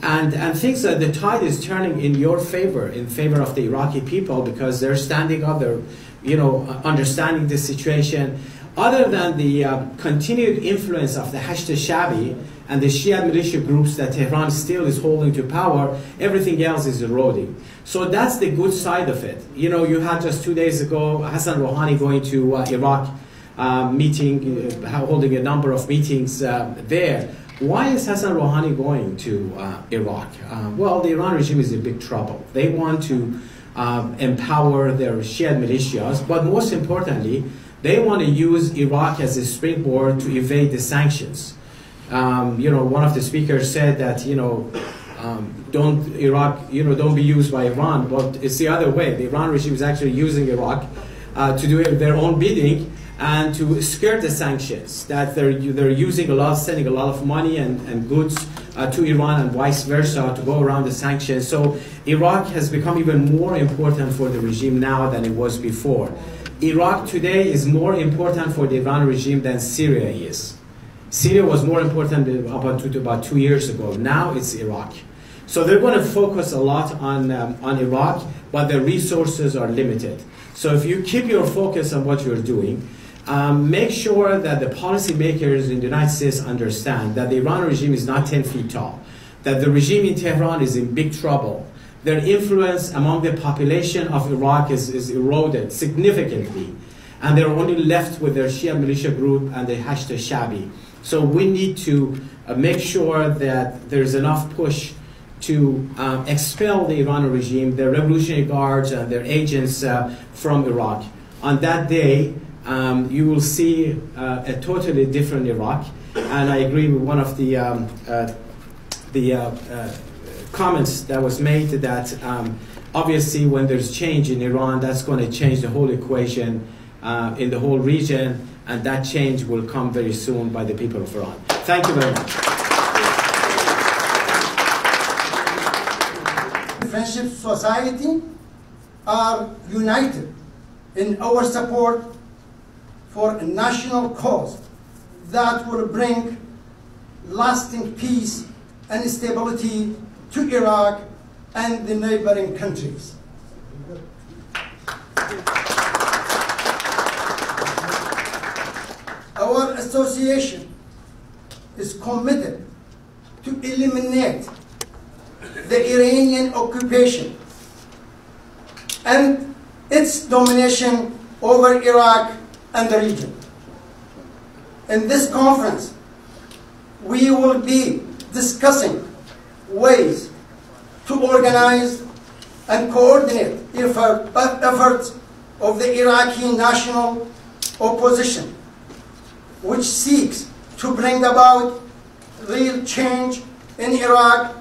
And things that the tide is turning in your favor, in favor of the Iraqi people, because they're standing up, they're, you know, understanding the situation. Other than the continued influence of the Hashd al-Shabi and the Shia militia groups that Tehran still is holding to power, everything else is eroding. So that's the good side of it. You know, you had just 2 days ago Hassan Rouhani going to Iraq, holding a number of meetings there. Why is Hassan Rouhani going to Iraq? Well, the Iran regime is in big trouble. They want to empower their Shia militias, but most importantly, they want to use Iraq as a springboard to evade the sanctions. You know, one of the speakers said that, you know, don't be used by Iran, but it's the other way. The Iran regime is actually using Iraq to do their own bidding and to skirt the sanctions, that they're using sending a lot of money and goods to Iran and vice versa to go around the sanctions. So Iraq has become even more important for the regime now than it was before. Iraq today is more important for the Iran regime than Syria is. Syria was more important about 2 years ago. Now it's Iraq. So they're going to focus a lot on Iraq, but their resources are limited. So if you keep your focus on what you're doing, make sure that the policymakers in the United States understand that the Iran regime is not 10 feet tall, that the regime in Tehran is in big trouble. Their influence among the population of Iraq is eroded significantly, and they're only left with their Shia militia group and the Hashd al-Shabi. So we need to make sure that there's enough push to expel the Iranian regime, their Revolutionary Guards and their agents from Iraq. On that day, you will see a totally different Iraq. And I agree with one of the comments that was made that obviously when there's change in Iran, that's going to change the whole equation in the whole region, and that change will come very soon by the people of Iran. Thank you very much. Friendship Society are united in our support for a national cause that will bring lasting peace and stability to Iraq and the neighboring countries. Our association is committed to eliminate the Iranian occupation and its domination over Iraq and the region. In this conference, we will be discussing ways to organize and coordinate efforts of the Iraqi national opposition, which seeks to bring about real change in Iraq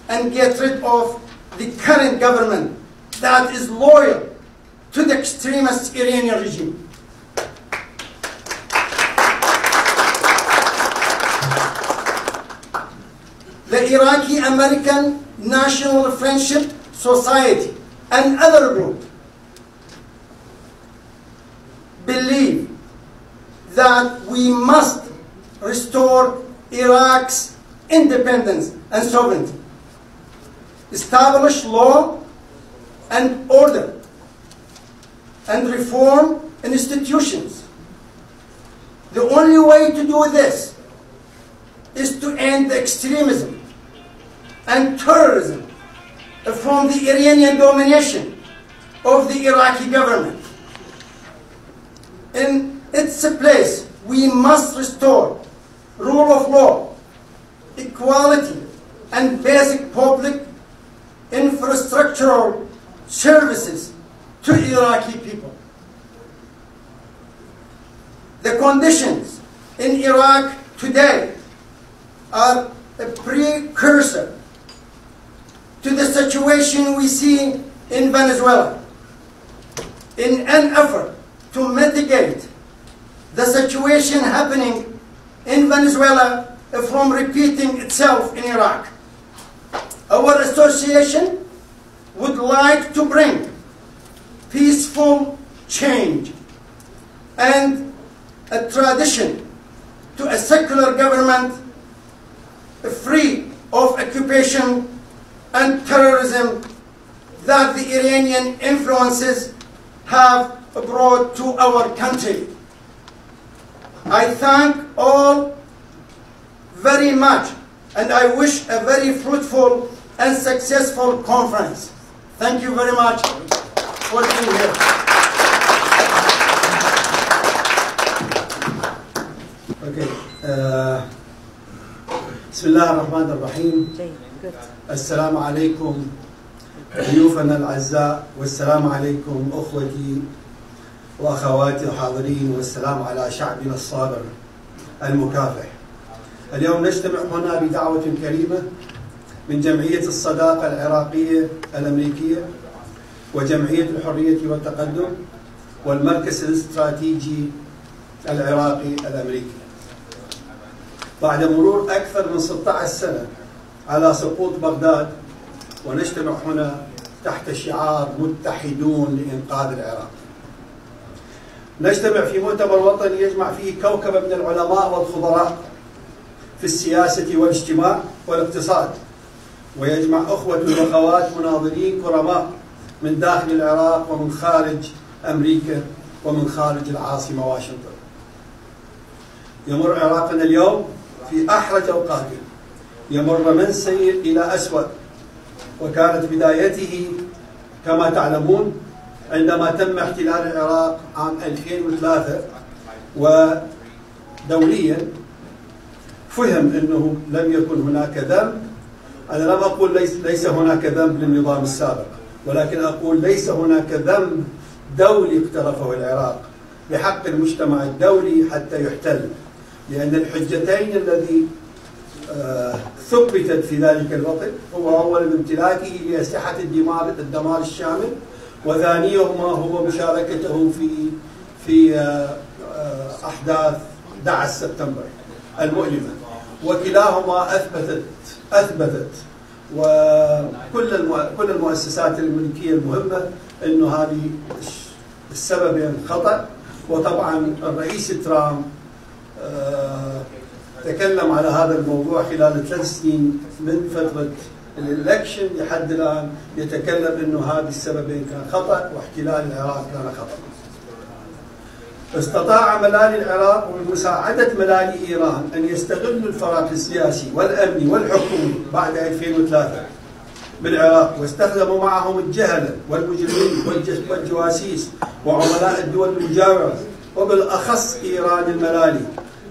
and get rid of the current government that is loyal to the extremist Iranian regime. The Iraqi American National Friendship Society and other groups believe that we must restore Iraq's independence and sovereignty, establish law and order, and reform institutions. The only way to do this is to end the extremism and terrorism from the Iranian domination of the Iraqi government. In its place, we must restore rule of law, equality, and basic public infrastructural services to Iraqi people. The conditions in Iraq today are a precursor to the situation we see in Venezuela. In an effort to mitigate the situation happening in Venezuela from repeating itself in Iraq, our association would like to bring peaceful change and a tradition to a secular government free of occupation and terrorism that the Iranian influences have brought to our country. I thank all very much, and I wish a very fruitful and successful conference. Thank you very much for being here. Okay. بسم الله الرحمن الرحيم. السلام عليكم ضيوفنا الأعزاء، والسلام عليكم أخوتي وأخواتي الحاضرين، والسلام على شعبنا الصابر المكافح. اليوم نجتمع هنا بدعوة كريمة من جمعية الصداقة العراقية الأمريكية وجمعية الحرية والتقدم والمركز الاستراتيجي العراقي الأمريكي. بعد مرور أكثر من 16 سنة على سقوط بغداد، ونجتمع هنا تحت شعار متحدون لإنقاذ العراق. نجتمع في مؤتمر وطني يجمع فيه كوكبة من العلماء والخبراء في السياسة والاجتماع والاقتصاد، ويجمع أخوة وأخوات مناضلين كرماء من داخل العراق ومن خارج أمريكا ومن خارج العاصمة واشنطن. يمر عراقنا اليوم في أحرج أوقاته، يمر من سيء إلى أسوأ، وكانت بدايته كما تعلمون عندما تم احتلال العراق عام 2003، ودوليا فهم أنه لم يكن هناك ذنب. أنا لم أقول ليس هناك ذنب للنظام السابق، ولكن أقول ليس هناك ذنب دولي اقترفه العراق بحق المجتمع الدولي حتى يحتل، لأن الحجتين الذي ثبتت في ذلك الوقت هو أولا امتلاكه لأسلحة الدمار الشامل، وثانيهما هو مشاركته في أحداث 11 سبتمبر المؤلمة، وكلاهما أثبتت وكل المؤسسات الملكية المهمة أنه هذه السببين خطأ. وطبعا الرئيس ترامب تكلم على هذا الموضوع خلال 3 سنين من فترة الإلكشن لحد الآن، يتكلم أنه هذه السببين كان خطأ واحتلال العراق كان خطأ. استطاع ملالي العراق وبمساعدة ملالي إيران أن يستغلوا الفراغ السياسي والأمني والحكومي بعد 2003 بالعراق، واستخدموا معهم الجهلة والمجرمين والجواسيس وعملاء الدول المجاورة وبالأخص إيران الملالي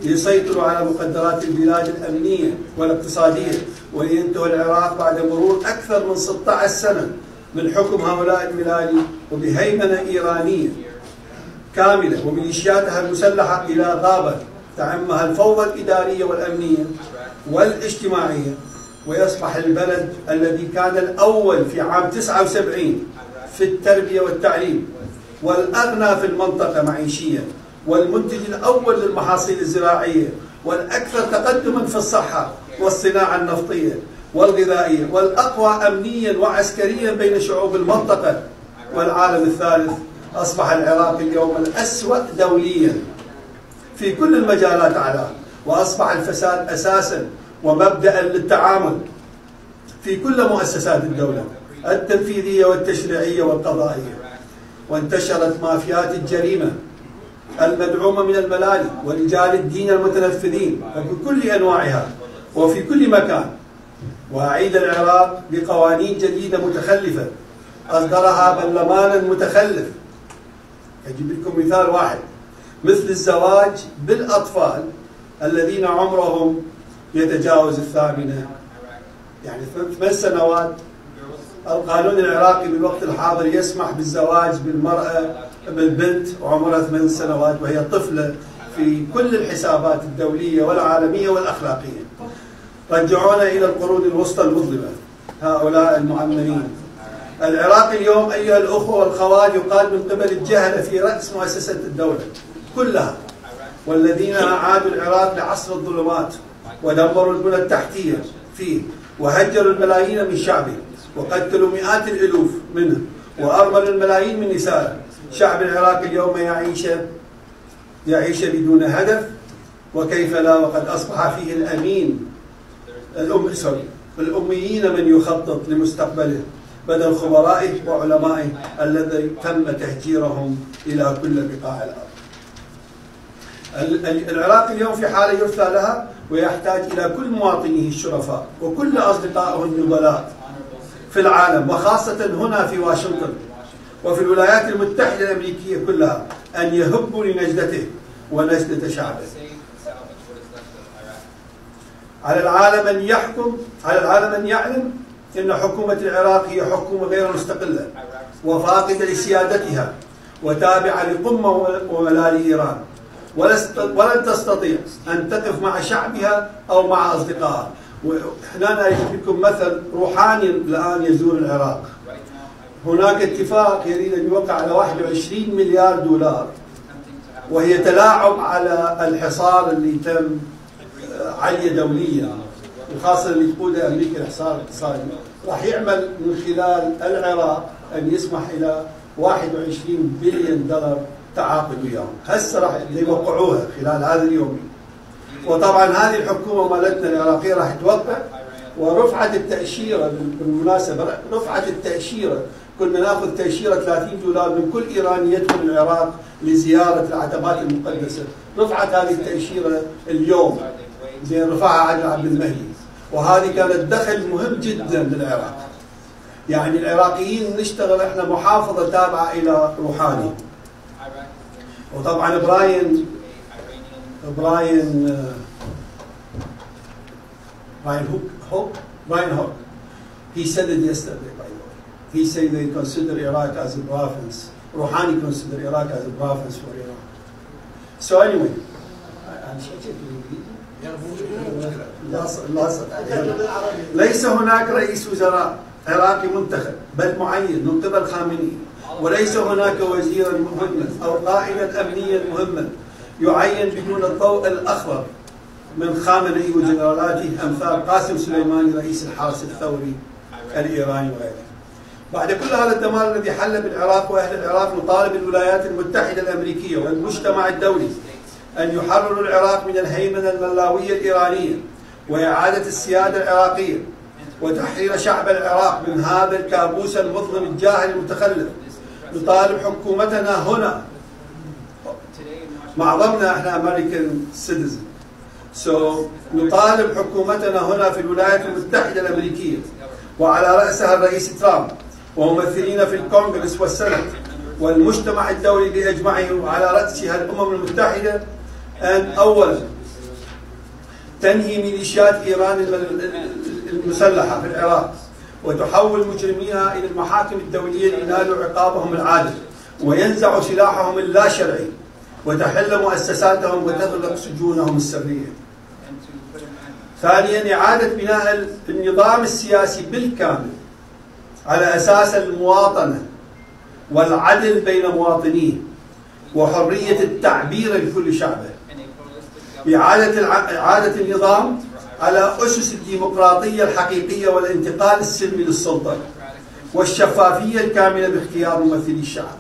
ليسيطروا على مقدرات البلاد الأمنية والاقتصادية، ولينتهي العراق بعد مرور أكثر من 16 سنة من حكم هؤلاء الملالي وبهيمنة إيرانية كاملة وميليشياتها المسلحة إلى غابة تعمها الفوضى الإدارية والأمنية والاجتماعية، ويصبح البلد الذي كان الأول في عام 79 في التربية والتعليم والأغنى في المنطقة معيشيا والمنتج الأول للمحاصيل الزراعية والأكثر تقدما في الصحة والصناعة النفطية والغذائية والأقوى أمنيا وعسكريا بين شعوب المنطقة والعالم الثالث، أصبح العراق اليوم الأسوأ دوليا في كل المجالات أعلاه، وأصبح الفساد أساسا ومبدأ للتعامل في كل مؤسسات الدولة التنفيذية والتشريعية والقضائية. وانتشرت مافيات الجريمة المدعومة من الملالي ورجال الدين المتنفذين وبكل أنواعها وفي كل مكان. وأعيد العراق بقوانين جديدة متخلفة أصدرها برلمانا متخلف. أجيب لكم مثال واحد، مثل الزواج بالأطفال الذين عمرهم يتجاوز 8 يعني 8 سنوات. القانون العراقي بالوقت الحاضر يسمح بالزواج بالبنت وعمرها 8 سنوات وهي طفلة في كل الحسابات الدولية والعالمية والأخلاقية. رجعونا إلى القرون الوسطى المظلمة هؤلاء المعمرين. العراق اليوم أيها الأخوة والخوات يقال من قبل الجهلة في رأس مؤسسة الدولة كلها، والذين أعادوا العراق لعصر الظلمات ودمروا البنى التحتية فيه وهجروا الملايين من شعبه وقتلوا مئات الألوف منه وأرملوا الملايين من نسائه. شعب العراق اليوم يعيش بدون هدف، وكيف لا وقد أصبح فيه الأميين من يخطط لمستقبله بدل خبرائه وعلمائه الذي تم تهجيرهم إلى كل بقاع الأرض. العراق اليوم في حالة يرثى لها ويحتاج إلى كل مواطنيه الشرفاء وكل أصدقائه النبلاء في العالم وخاصة هنا في واشنطن وفي الولايات المتحدة الأمريكية كلها أن يهبوا لنجدته ونجدة شعبه. على العالم أن يعلم أن حكومة العراق هي حكومة غير مستقلة وفاقدة لسيادتها وتابعة لقمة وملالي إيران، ولن تستطيع أن تقف مع شعبها أو مع أصدقائها. وهنا أجيب لكم مثل روحاني الآن يزور العراق. هناك اتفاق يريد أن يوقع على 21 مليار دولار، وهي تلاعب على الحصار اللي تم عليه دوليا، وخاصة اللي تقوده أمريكا الحصار الاقتصادي، راح يعمل من خلال العراق أن يسمح إلى 21 بليون دولار تعاقد وياهم. هسه راح يوقعوها خلال هذا اليوم. وطبعا هذه الحكومة مالتنا العراقية راح توقع، ورفعت التأشيرة بالمناسبة، رفعت التأشيرة، كنا ناخذ تأشيرة 30 دولار من كل إيراني يدخل العراق لزيارة العتبات المقدسة، رفعت هذه التأشيرة اليوم، زين رفعها عادل عبد المهدي، وهذه كانت دخل مهم جدا للعراق. يعني العراقيين نشتغل احنا محافظة تابعة إلى روحاني. وطبعا براين هوك, he said it yesterday, by the way. He said they consider Iraq as a province. Rouhani consider Iraq as a province for Iran. So anyway, ليس هناك رئيس وزراء عراقي منتخب بل معين من قبل خامنئي، وليس هناك وزيرا مهما أو قائدا أمنيا مهما يعين بدون الضوء الأخضر من خامنئي وجنرالاته أمثال قاسم سليماني رئيس الحرس الثوري الإيراني وغيره. بعد كل هذا الدمار الذي حل بالعراق وأهل العراق، نطالب الولايات المتحدة الأمريكية والمجتمع الدولي أن يحرروا العراق من الهيمنة الملاوية الإيرانية وإعادة السيادة العراقية وتحرير شعب العراق من هذا الكابوس المظلم الجاهل المتخلف. نطالب حكومتنا هنا، معظمنا احنا أمريكان سيتيزن، نطالب حكومتنا هنا في الولايات المتحدة الأمريكية وعلى رأسها الرئيس ترامب وممثلين في الكونغرس والسنت والمجتمع الدولي بأجمعه وعلى رأسها الأمم المتحدة أن أولا تنهي ميليشيات إيران المسلحة في العراق وتحول مجرميها إلى المحاكم الدولية لينالوا عقابهم العادل وينزعوا سلاحهم اللا شرعي وتحل مؤسساتهم وتغلق سجونهم السرية. ثانيا إعادة بناء النظام السياسي بالكامل على أساس المواطنة والعدل بين مواطنيه وحرية التعبير لكل شعبه، إعادة النظام على أسس الديمقراطية الحقيقية والانتقال السلمي للسلطة والشفافية الكاملة باختيار ممثلي الشعب.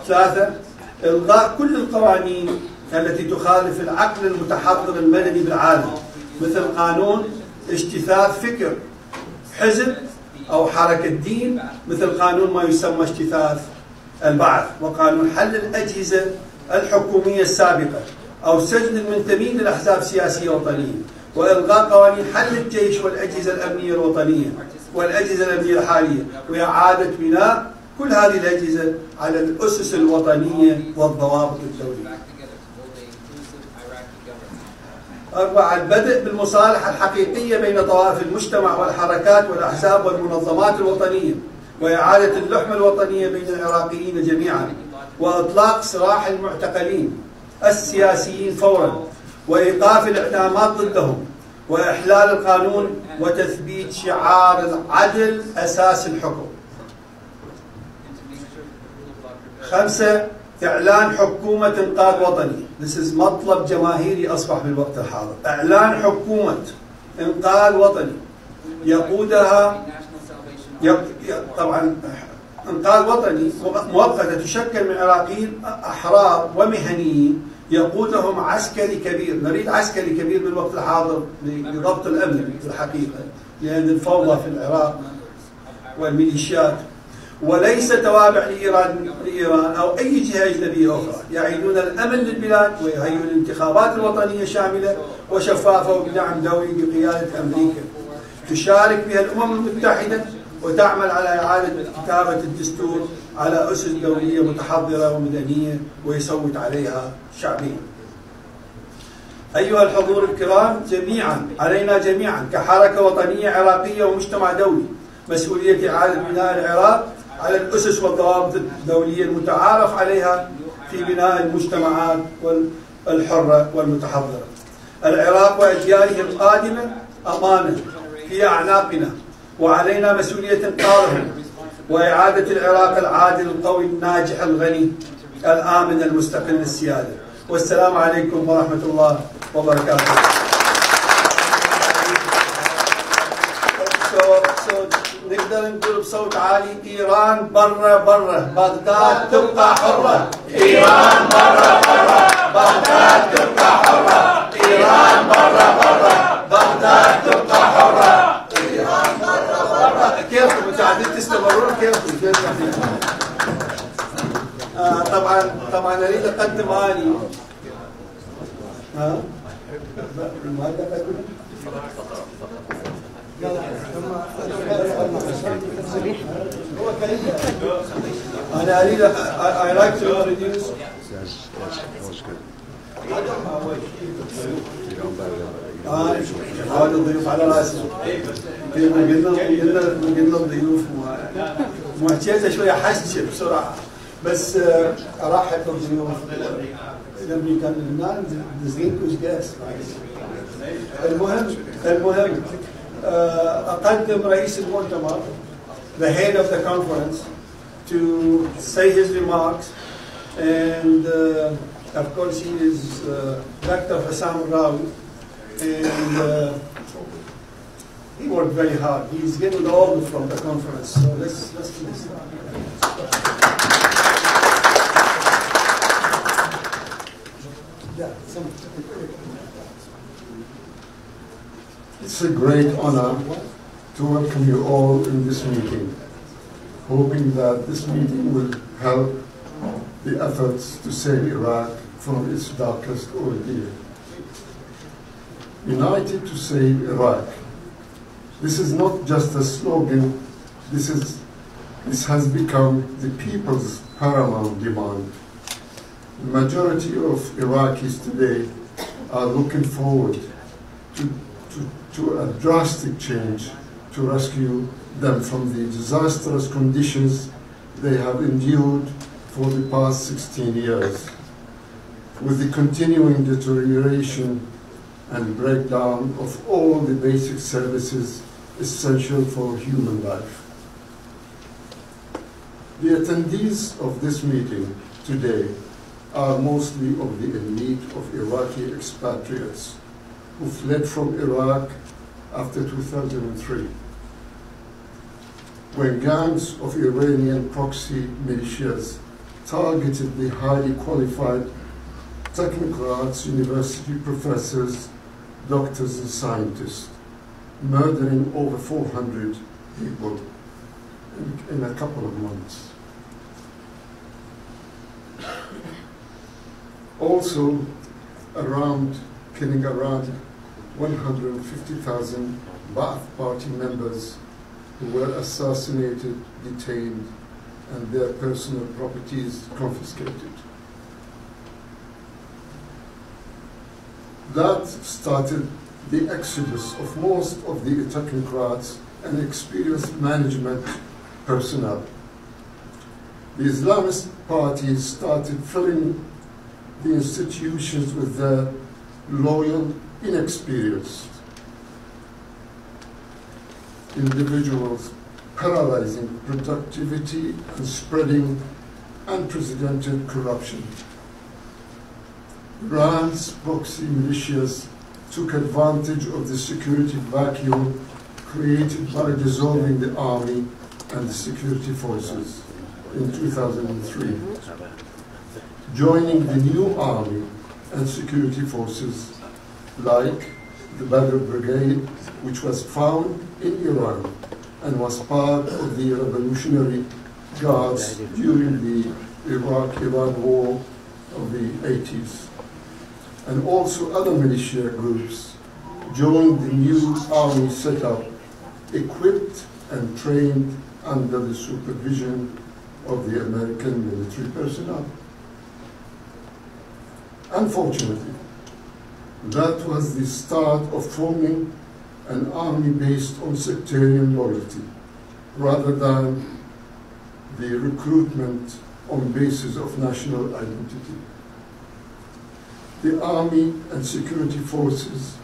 ثلاثة إلغاء كل القوانين التي تخالف العقل المتحضر المدني بالعالم، مثل قانون اجتثاث فكر حزب أو حركة دين، مثل قانون ما يسمى اجتثاث البعث، وقانون حل الأجهزة الحكومية السابقة أو سجن المنتمين للأحزاب السياسية الوطنية، وإلغاء قوانين حل الجيش والأجهزة الأمنية الوطنية والأجهزة الأمنية الحالية، وإعادة بناء كل هذه الأجهزة على الأسس الوطنية والضوابط الدولية. 4. البدء بالمصالحة الحقيقية بين طوائف المجتمع والحركات والأحزاب والمنظمات الوطنية وإعادة اللحمة الوطنية بين العراقيين جميعا وإطلاق سراح المعتقلين السياسيين فورا وإيقاف الإعدامات ضدهم وإحلال القانون وتثبيت شعار العدل أساس الحكم. 5. إعلان حكومة إنقاذ وطني. مطلب جماهيري أصبح بالوقت الحاضر. إعلان حكومة إنقاذ وطني يقودها طبعا إنقاذ وطني مؤقتة تشكل من عراقيين أحرار ومهنيين يقودهم عسكري كبير. نريد عسكري كبير بالوقت الحاضر لضبط الأمن في الحقيقة، لأن الفوضى في العراق والميليشيات، وليس توابع لإيران أو أي جهة أجنبية أخرى. يعيدون الأمن للبلاد ويهيئون الانتخابات الوطنية شاملة وشفافة وبدعم دولي بقيادة أمريكا تشارك بها الأمم المتحدة وتعمل على إعادة كتابة الدستور على أسس دولية متحضرة ومدنية ويصوت عليها شعبيا. أيها الحضور الكرام، جميعا علينا جميعا كحركة وطنية عراقية ومجتمع دولي مسؤولية إعادة بناء العراق على الأسس والضوابط الدولية المتعارف عليها في بناء المجتمعات الحرة والمتحضرة. العراق وأجياله القادمة أمانة في أعناقنا، وعلينا مسؤولية إنقاذهم وإعادة العراق العادل القوي الناجح الغني الآمن المستقل للسيادة. والسلام عليكم ورحمة الله وبركاته. نقدر نقول بصوت عالي: إيران برا برا، بغداد تبقى حرة. إيران برا برا، بغداد تبقى حرة. إيران برا برا، بغداد تبقى حرة. إيران برا برا. كيفكم انتم قاعدين تستمرون؟ كيفكم؟ طبعا اريد اقدم اني أنا أريد I like to introduce هذا الضيوف على راسي. قلنا الضيوف ما حكيتها شوية حشة بسرعة. بس ارحب بالضيوف الامريكان لبنان distinguished guests. المهم اقدم رئيس المؤتمر, the head of the conference, to say his remarks, and of course he is Dr. Hussam Rawi, and he worked very hard. He's getting older from the conference, so let's get started. It's a great honor to welcome you all in this meeting, hoping that this meeting will help the efforts to save Iraq from its darkest ordeal. United to save Iraq. This is not just a slogan, this has become the people's paramount demand. The majority of Iraqis today are looking forward to a drastic change to rescue them from the disastrous conditions they have endured for the past 16 years, with the continuing deterioration and breakdown of all the basic services essential for human life. The attendees of this meeting today are mostly of the elite of Iraqi expatriates who fled from Iraq after 2003, when gangs of Iranian proxy militias targeted the highly qualified technocrats, university professors, doctors and scientists, murdering over 400 people in a couple of months. Also, killing around 150,000 Ba'ath Party members who were assassinated, detained, and their personal properties confiscated. That started the exodus of most of the technocrats and experienced management personnel. The Islamist parties started filling the institutions with their loyal, inexperienced individuals, paralyzing productivity and spreading unprecedented corruption. Iran's proxy militias took advantage of the security vacuum created by dissolving the army and the security forces in 2003, joining the new army and security forces like the Badr Brigade, which was found in Iran and was part of the Revolutionary Guards during the Iraq-Iran War of the 80s. And also other militia groups joined the new army setup, equipped and trained under the supervision of the American military personnel. Unfortunately, that was the start of forming an army based on sectarian loyalty, rather than the recruitment on basis of national identity. The army and security forces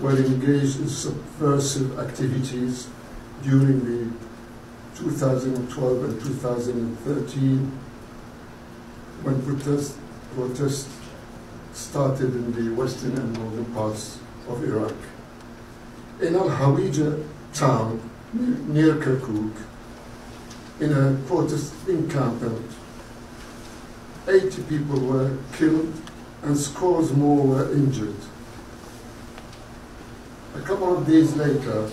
were engaged in subversive activities during the 2012 and 2013 when protests started in the western and northern parts of Iraq. In Al-Hawija town near Kirkuk, in a protest encampment, 80 people were killed and scores more were injured. A couple of days later,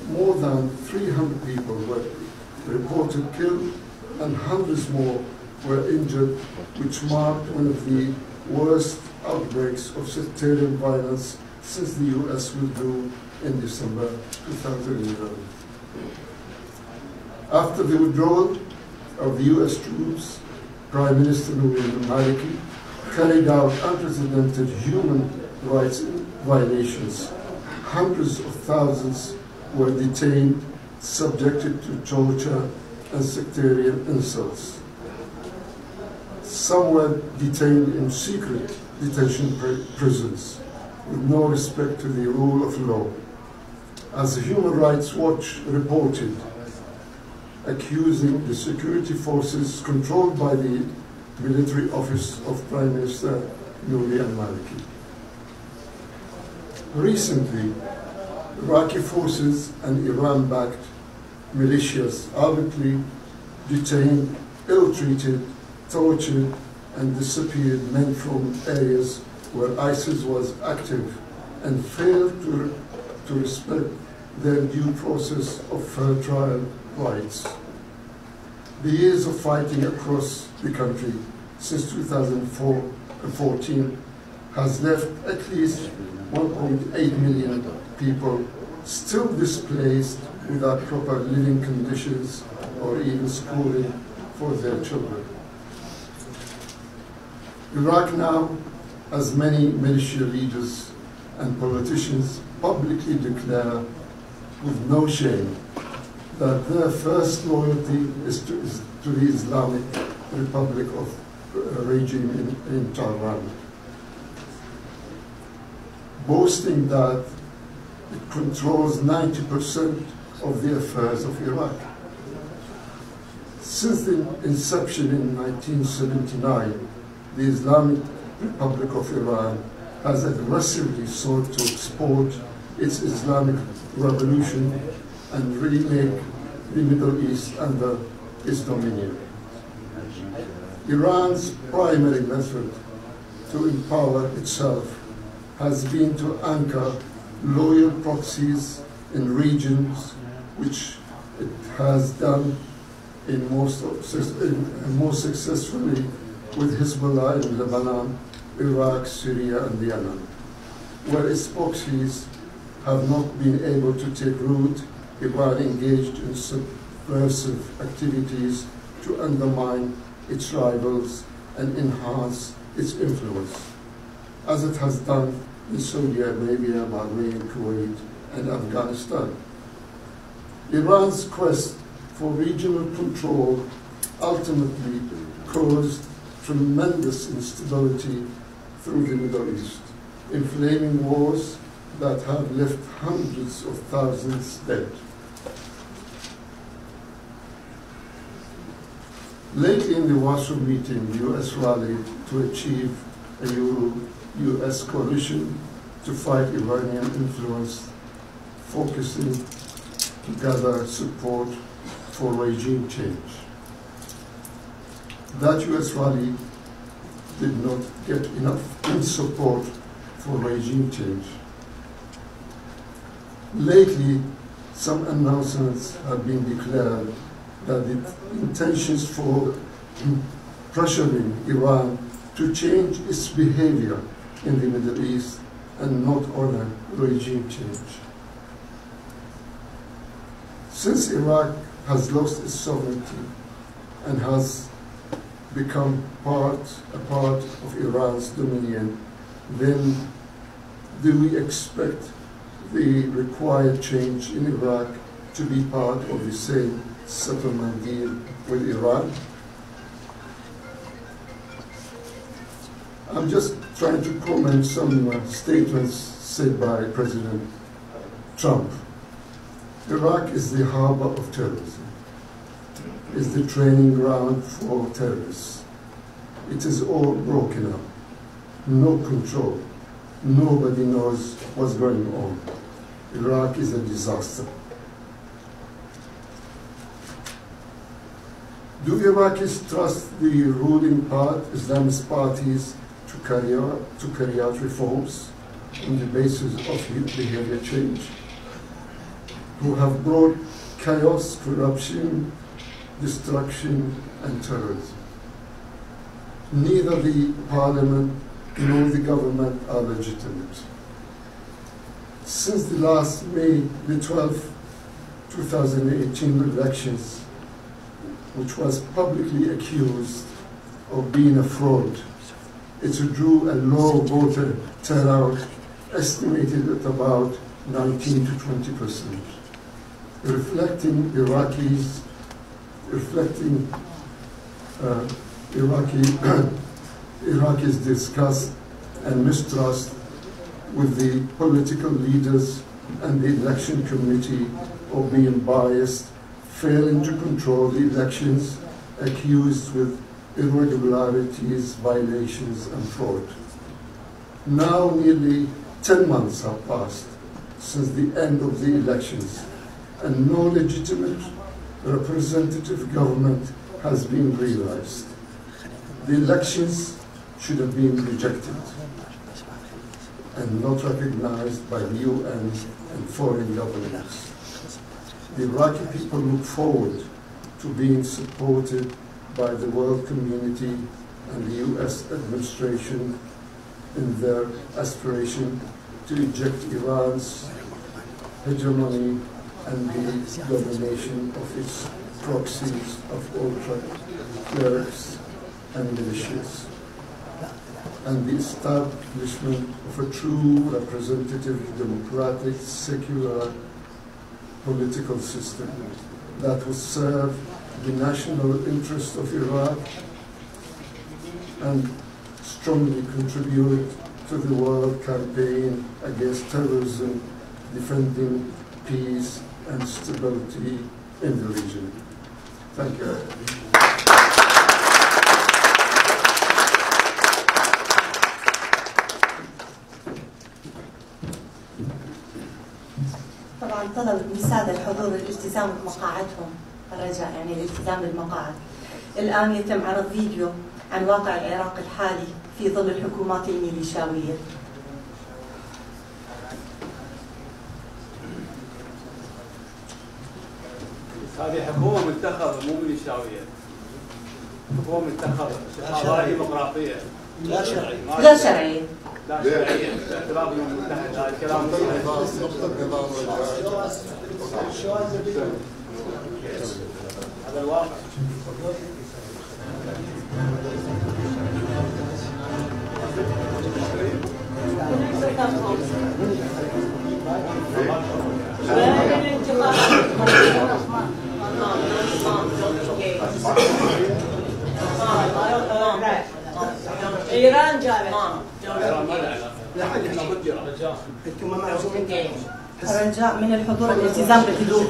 more than 300 people were reported killed and hundreds more were injured, which marked one of the worst outbreaks of sectarian violence since the US withdrew in December 2011. After the withdrawal of the US troops, Prime Minister Nouri al-Maliki carried out unprecedented human rights violations. Hundreds of thousands were detained, subjected to torture, and sectarian insults. Some were detained in secret detention prisons with no respect to the rule of law. As Human Rights Watch reported, accusing the security forces controlled by the military office of Prime Minister Nouri al-Maliki. Recently, Iraqi forces and Iran-backed militias arbitrarily detained, ill-treated, tortured, and disappeared men from areas where ISIS was active and failed to respect their due process of fair trial rights. The years of fighting across the country since 2014 has left at least 1.8 million people still displaced without proper living conditions or even schooling for their children. Iraq now, as many militia leaders and politicians publicly declare with no shame that their first loyalty is to the Islamic Republic of regime in Tehran, boasting that it controls 90% of the affairs of Iraq. Since the inception in 1979, the Islamic Republic of Iran has aggressively sought to export its Islamic revolution and remake the Middle East under its dominion. Iran's primary method to empower itself has been to anchor loyal proxies in regions, which it has done most successfully with Hezbollah in Lebanon, Iraq, Syria, and Yemen, where its proxies have not been able to take root. Iran engaged in subversive activities to undermine its rivals and enhance its influence, as it has done in Saudi Arabia, Bahrain, Kuwait, and Afghanistan. Iran's quest for regional control ultimately caused tremendous instability through the Middle East, inflaming wars that have left hundreds of thousands dead. Lately in the Warsaw meeting, the U.S. rallied to achieve a Euro-U.S. coalition to fight Iranian influence, focusing to gather support for regime change. That U.S. rally did not get enough support for regime change. Lately, some announcements have been declared that the intentions for pressuring Iran to change its behavior in the Middle East and not honor regime change. Since Iraq has lost its sovereignty and has become a part of Iran's dominion, then do we expect the required change in Iraq to be part of the same settlement deal with Iran? I'm just trying to comment some statements said by President Trump. Iraq is the harbor of terrorism, is the training ground for terrorists. It is all broken up, no control. Nobody knows what's going on. Iraq is a disaster. Do Iraqis trust the ruling Islamist parties to carry out reforms on the basis of behavior change, who have brought chaos, corruption, destruction, and terrorism? Neither the parliament nor the government are legitimate. Since the last May the 12th, 2018 elections, which was publicly accused of being a fraud, it drew a low voter turnout estimated at about 19 to 20%, reflecting Iraqis' reflecting Iraqis' disgust and mistrust with the political leaders and the election committee of being biased, failing to control the elections, accused with irregularities, violations, and fraud. Now nearly 10 months have passed since the end of the elections, and no legitimate representative government has been realized. The elections should have been rejected and not recognized by the UN and foreign governments. The Iraqi people look forward to being supported by the world community and the US administration in their aspiration to eject Iran's hegemony and the domination of its proxies of ultra-clerics and militias, and the establishment of a true representative, democratic, secular political system that would serve the national interest of Iraq and strongly contribute to the world campaign against terrorism, defending peace and stability in the region. Thank you. طبعا طلب من السادة الحضور الالتزام بمقاعدهم، الرجاء يعني الالتزام بالمقاعد. الآن يتم عرض فيديو عن واقع العراق الحالي في ظل الحكومات الميليشياوية. هذه حكومة منتخبة مو ميليشياوية. حكومة منتخبة، قضايا ديمقراطية. لا شرعية. لا شرعية. لا شرعية. اعتراف الأمم المتحدة، هذا الكلام هذا الواقع. إيران جابت. الرجاء من الحضور الالتزام بالهدوء.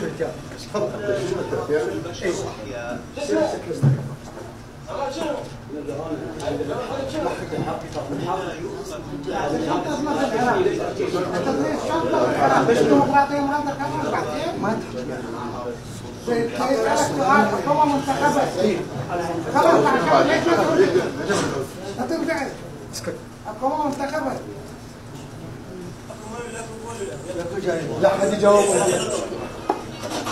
لا حد يجاوب،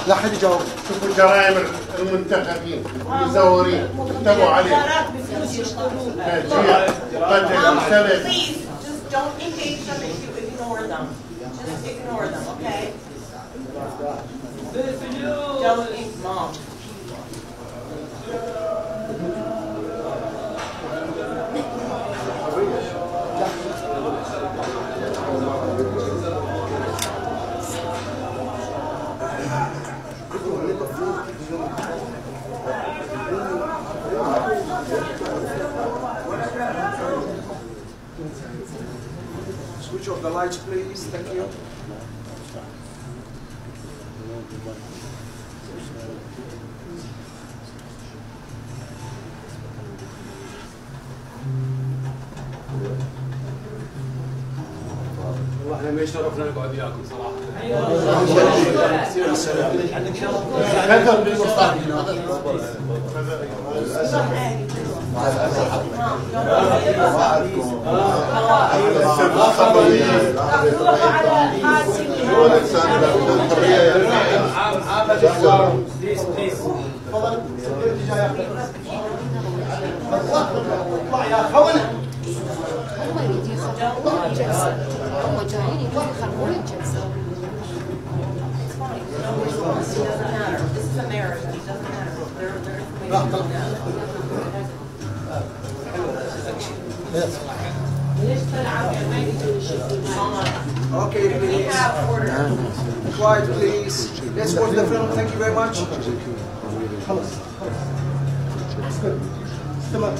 لا حد يجاوب. شوفوا جرائم المنتخبين المزورين اكتبوا عليه. Please just don't engage them if you ignore them. Just ignore them, okay? Don't mom. Switch off the lights, please. Thank you. والله احنا ما يشرفنا نقعد وياكم صراحه. كثر بالمصطلح. اطلع يا خونه. هم يريد يخربون الجلسة، هم جايين يريدون يخربون الجلسة. Okay, please. Quiet, please. Let's watch the film. Thank you very much. اسكت استمر.